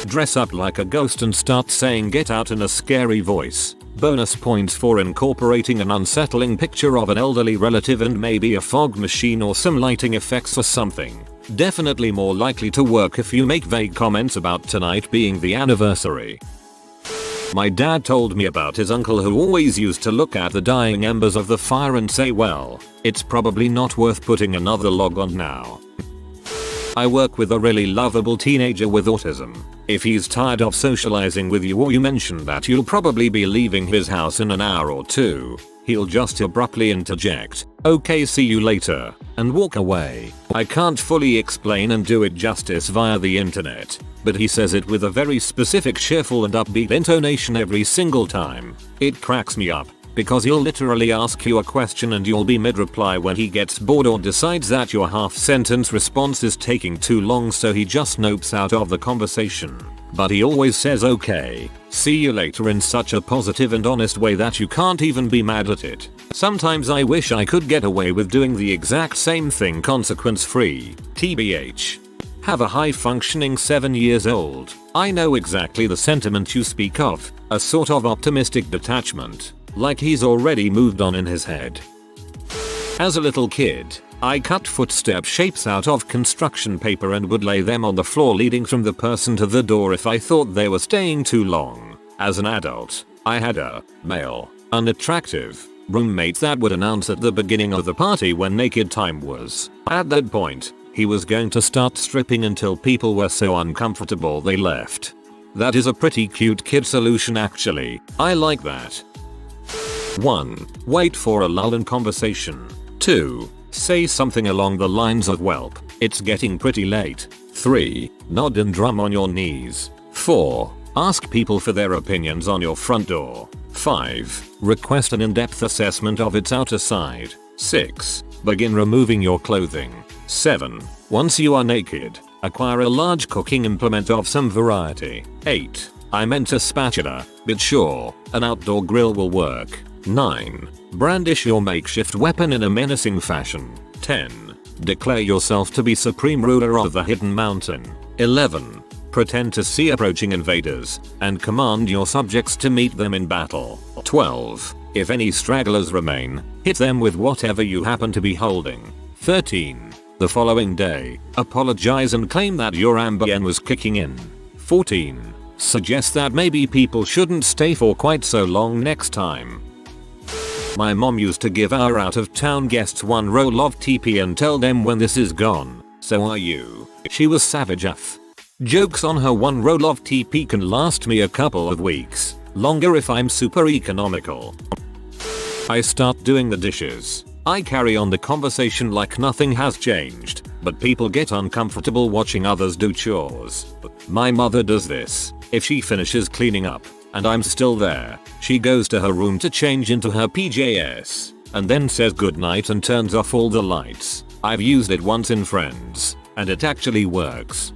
Dress up like a ghost and start saying "get out" in a scary voice. Bonus points for incorporating an unsettling picture of an elderly relative and maybe a fog machine or some lighting effects or something. Definitely more likely to work if you make vague comments about tonight being the anniversary. My dad told me about his uncle who always used to look at the dying embers of the fire and say, "Well, it's probably not worth putting another log on now." I work with a really lovable teenager with autism. If he's tired of socializing with you or you mention that you'll probably be leaving his house in an hour or two, he'll just abruptly interject, "Okay, see you later," and walk away. I can't fully explain and do it justice via the internet, but he says it with a very specific cheerful and upbeat intonation every single time. It cracks me up. because he'll literally ask you a question and you'll be mid-reply when he gets bored or decides that your half-sentence response is taking too long, so he just nopes out of the conversation. But he always says okay, see you later in such a positive and honest way that you can't even be mad at it. Sometimes I wish I could get away with doing the exact same thing consequence-free. TBH. Have a high-functioning 7 years old. I know exactly the sentiment you speak of, a sort of optimistic detachment, like he's already moved on in his head. As a little kid, I cut footstep shapes out of construction paper and would lay them on the floor leading from the person to the door if I thought they were staying too long. As an adult, I had a male, unattractive roommate that would announce at the beginning of the party when naked time was. At that point, he was going to start stripping until people were so uncomfortable they left. That is a pretty cute kid solution actually. I like that. 1. Wait for a lull in conversation. 2. Say something along the lines of "Welp, it's getting pretty late." 3. Nod and drum on your knees. 4. Ask people for their opinions on your front door. 5. Request an in-depth assessment of its outer side. 6. Begin removing your clothing. 7. Once you are naked, acquire a large cooking implement of some variety. 8. I meant a spatula, but sure, an outdoor grill will work. 9. Brandish your makeshift weapon in a menacing fashion. 10. Declare yourself to be supreme ruler of the hidden mountain. 11. Pretend to see approaching invaders, and command your subjects to meet them in battle. 12. If any stragglers remain, hit them with whatever you happen to be holding. 13. The following day, apologize and claim that your Ambien was kicking in. 14. Suggest that maybe people shouldn't stay for quite so long next time. My mom used to give our out-of-town guests one roll of TP and tell them when this is gone, so are you. She was savage AF. Jokes on her, one roll of TP can last me a couple of weeks, longer if I'm super economical. I start doing the dishes. I carry on the conversation like nothing has changed, but people get uncomfortable watching others do chores. My mother does this. If she finishes cleaning up, and I'm still there, she goes to her room to change into her PJs, and then says goodnight and turns off all the lights. I've used it once in Friends, and it actually works.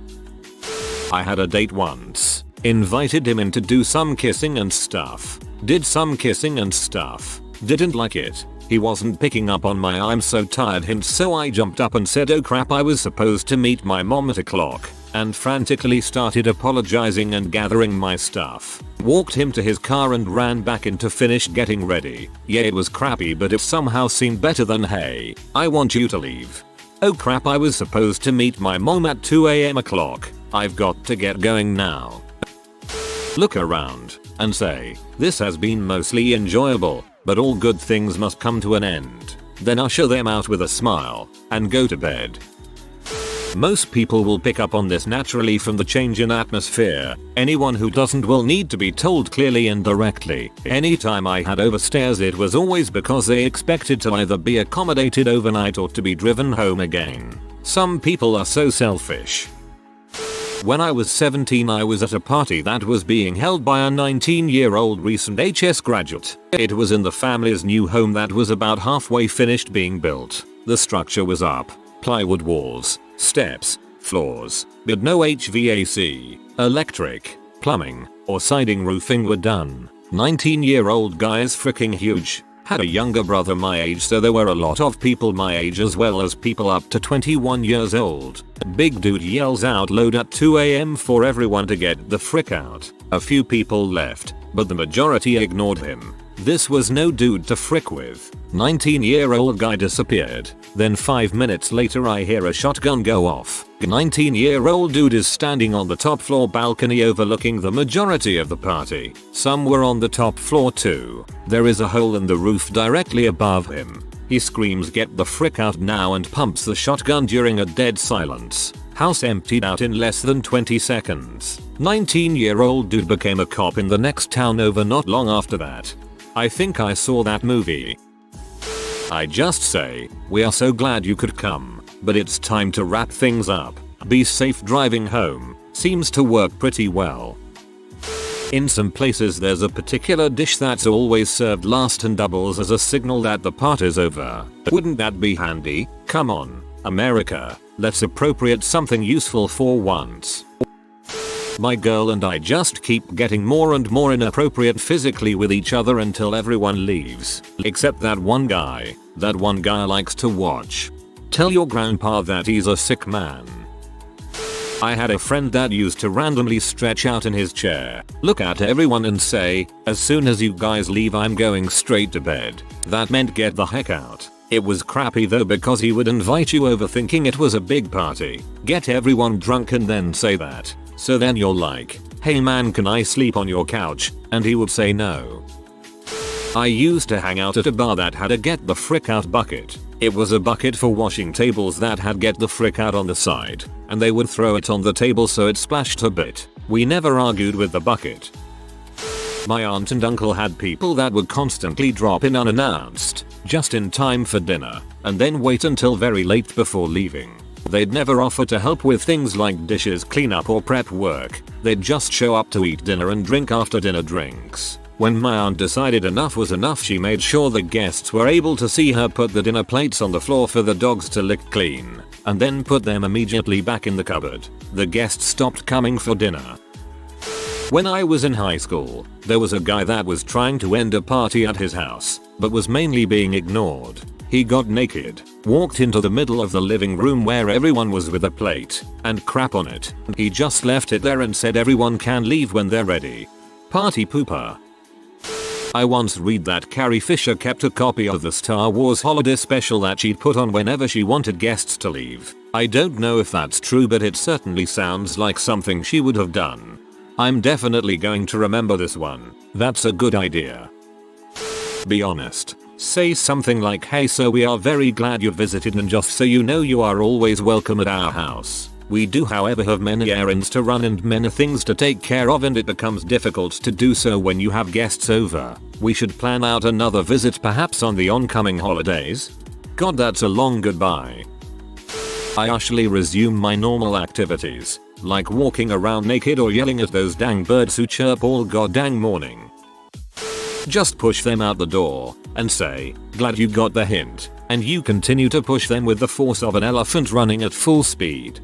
I had a date once. Invited him in to do some kissing and stuff. Did some kissing and stuff. Didn't like it. He wasn't picking up on my "I'm so tired" hint, so I jumped up and said, "Oh crap, I was supposed to meet my mom at o'clock," and frantically started apologizing and gathering my stuff. Walked him to his car and ran back in to finish getting ready. Yeah, it was crappy, but it somehow seemed better than "Hey, I want you to leave." "Oh crap, I was supposed to meet my mom at 2 AM o'clock. I've got to get going now." Look around and say, "This has been mostly enjoyable, but all good things must come to an end." Then usher them out with a smile and go to bed. Most people will pick up on this naturally from the change in atmosphere. Anyone who doesn't will need to be told clearly and directly. Anytime I had overstairs, it was always because they expected to either be accommodated overnight or to be driven home again. Some people are so selfish. When I was 17, I was at a party that was being held by a 19-year-old recent HS graduate. It was in the family's new home that was about halfway finished being built. The structure was up, plywood walls, steps, floors, but no HVAC, electric, plumbing, or siding. Roofing were done. 19-year-old guy is freaking huge. Had a younger brother my age, so there were a lot of people my age as well as people up to 21 years old. Big dude yells out loud at 2 AM for everyone to get the frick out. A few people left, but the majority ignored him. This was no dude to frick with. 19-year-old guy disappeared. Then 5 minutes later I hear a shotgun go off. 19-year-old dude is standing on the top floor balcony overlooking the majority of the party. Some were on the top floor too. There is a hole in the roof directly above him. He screams, "Get the frick out now," and pumps the shotgun during a dead silence. House emptied out in less than 20 seconds. 19-year-old dude became a cop in the next town over not long after that. I think I saw that movie. I just say, we are so glad you could come, but it's time to wrap things up. Be safe driving home. Seems to work pretty well. In some places there's a particular dish that's always served last and doubles as a signal that the party's over. Wouldn't that be handy? Come on, America, let's appropriate something useful for once. My girl and I just keep getting more and more inappropriate physically with each other until everyone leaves. Except that one guy. That one guy likes to watch. Tell your grandpa that he's a sick man. I had a friend that used to randomly stretch out in his chair, look at everyone and say, as soon as you guys leave I'm going straight to bed. That meant get the heck out. It was crappy though because he would invite you over thinking it was a big party, get everyone drunk and then say that. So then you're like, hey man, can I sleep on your couch? And he would say no. I used to hang out at a bar that had a get the frick out bucket. It was a bucket for washing tables that had get the frick out on the side, and they would throw it on the table so it splashed a bit. We never argued with the bucket. My aunt and uncle had people that would constantly drop in unannounced, just in time for dinner, and then wait until very late before leaving. They'd never offer to help with things like dishes cleanup or prep work, they'd just show up to eat dinner and drink after dinner drinks. When my aunt decided enough was enough, she made sure the guests were able to see her put the dinner plates on the floor for the dogs to lick clean, and then put them immediately back in the cupboard. The guests stopped coming for dinner. When I was in high school, there was a guy that was trying to end a party at his house, but was mainly being ignored. He got naked, walked into the middle of the living room where everyone was with a plate, and crap on it. He just left it there and said everyone can leave when they're ready. Party pooper. I once read that Carrie Fisher kept a copy of the Star Wars holiday special that she'd put on whenever she wanted guests to leave. I don't know if that's true, but it certainly sounds like something she would have done. I'm definitely going to remember this one. That's a good idea. Be honest. Say something like, hey, so we are very glad you visited, and just so you know you are always welcome at our house. We do however have many errands to run and many things to take care of, and it becomes difficult to do so when you have guests over. We should plan out another visit perhaps on the oncoming holidays. God, that's a long goodbye. I usually resume my normal activities, like walking around naked or yelling at those dang birds who chirp all goddamn morning. Just push them out the door and say, glad you got the hint, and you continue to push them with the force of an elephant running at full speed.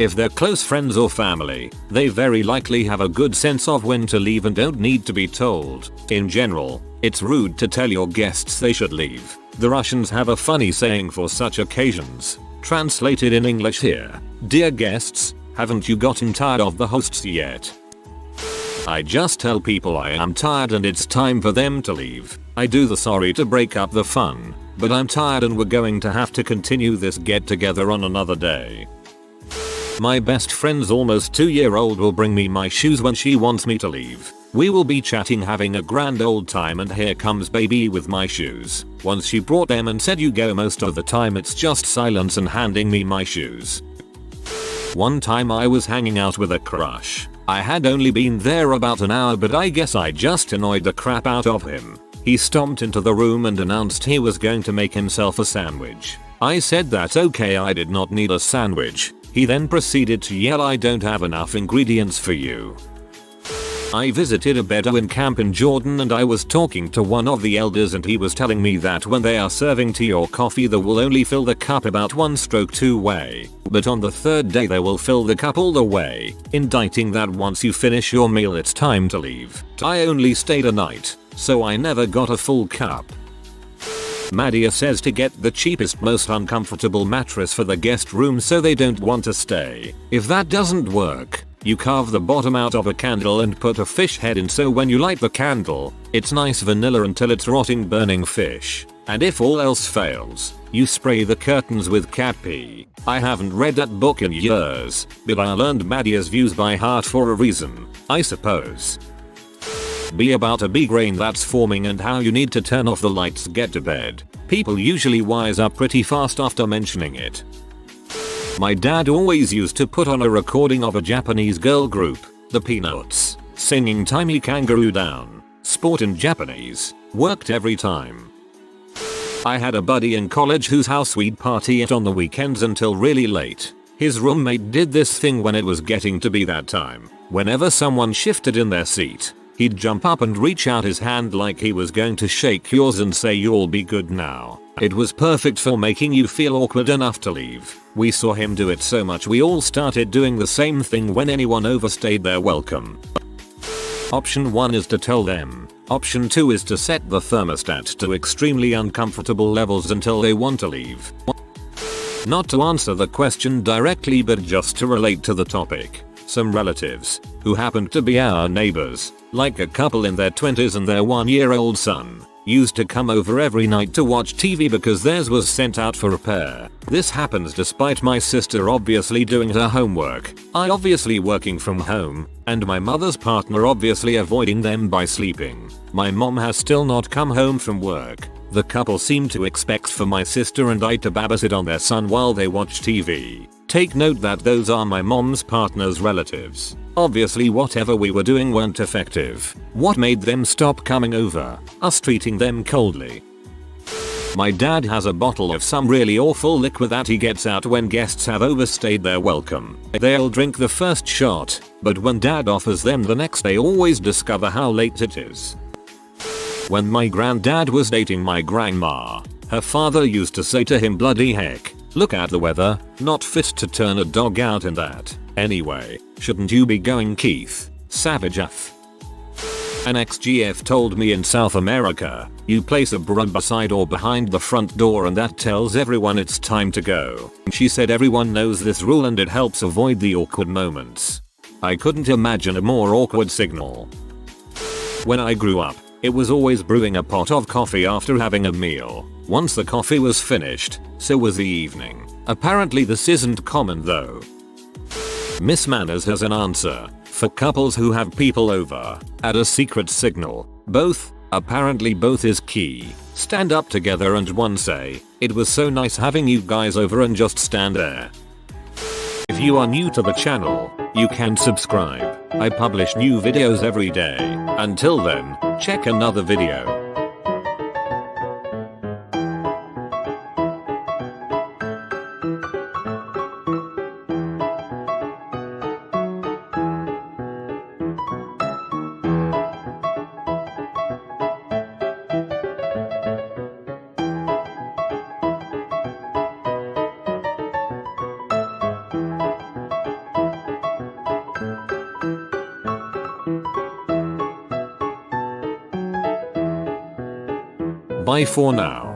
If they're close friends or family, they very likely have a good sense of when to leave and don't need to be told. In general, it's rude to tell your guests they should leave. The Russians have a funny saying for such occasions. Translated in English here. Dear guests, haven't you gotten tired of the hosts yet? I just tell people I am tired and it's time for them to leave. I do the sorry to break up the fun, but I'm tired and we're going to have to continue this get together on another day. My best friend's almost 2-year-old will bring me my shoes when she wants me to leave. We will be chatting, having a grand old time, and here comes baby with my shoes. Once she brought them and said you go, most of the time it's just silence and handing me my shoes. One time I was hanging out with a crush. I had only been there about an hour, but I guess I just annoyed the crap out of him. He stomped into the room and announced he was going to make himself a sandwich. I said that's okay, I did not need a sandwich. He then proceeded to yell, I don't have enough ingredients for you. I visited a Bedouin camp in Jordan and I was talking to one of the elders and he was telling me that when they are serving tea or coffee they will only fill the cup about 1 stroke 2 way, but on the 3rd day they will fill the cup all the way, indicating that once you finish your meal it's time to leave. I only stayed a night, so I never got a full cup. Madia says to get the cheapest, most uncomfortable mattress for the guest room so they don't want to stay. If that doesn't work, you carve the bottom out of a candle and put a fish head in, so when you light the candle, it's nice vanilla until it's rotting burning fish. And if all else fails, you spray the curtains with cat pee. I haven't read that book in years, but I learned Madia's views by heart for a reason, I suppose. Be about a big rain that's forming and how you need to turn off the lights, get to bed. People usually wise up pretty fast after mentioning it. My dad always used to put on a recording of a Japanese girl group, the Peanuts, singing Timey Kangaroo Down. Sport in Japanese. Worked every time. I had a buddy in college whose house we'd party at on the weekends until really late. His roommate did this thing when it was getting to be that time. Whenever someone shifted in their seat, he'd jump up and reach out his hand like he was going to shake yours and say you'll be good now. It was perfect for making you feel awkward enough to leave. We saw him do it so much we all started doing the same thing when anyone overstayed their welcome. Option 1 is to tell them. Option 2 is to set the thermostat to extremely uncomfortable levels until they want to leave. Not to answer the question directly but just to relate to the topic. Some relatives, who happened to be our neighbors, like a couple in their 20s and their 1-year-old son, used to come over every night to watch TV because theirs was sent out for repair. This happens despite my sister obviously doing her homework, I obviously working from home, and my mother's partner obviously avoiding them by sleeping. My mom has still not come home from work. The couple seemed to expect for my sister and I to babysit on their son while they watch TV. Take note that those are my mom's partner's relatives. Obviously whatever we were doing weren't effective. What made them stop coming over? Us treating them coldly. My dad has a bottle of some really awful liquor that he gets out when guests have overstayed their welcome. They'll drink the first shot, but when dad offers them the next they always discover how late it is. When my granddad was dating my grandma, her father used to say to him, bloody heck, look at the weather, not fit to turn a dog out in that. Anyway, shouldn't you be going, Keith? Savage F. An ex-GF told me in South America, you place a broom beside or behind the front door and that tells everyone it's time to go. She said everyone knows this rule and it helps avoid the awkward moments. I couldn't imagine a more awkward signal. When I grew up, it was always brewing a pot of coffee after having a meal. Once the coffee was finished, so was the evening. Apparently this isn't common though. Miss Manners has an answer. For couples who have people over, add a secret signal. Both, apparently both is key. Stand up together and one say, it was so nice having you guys over, and just stand there. If you are new to the channel, you can subscribe. I publish new videos every day. Until then, check another video. Bye for now.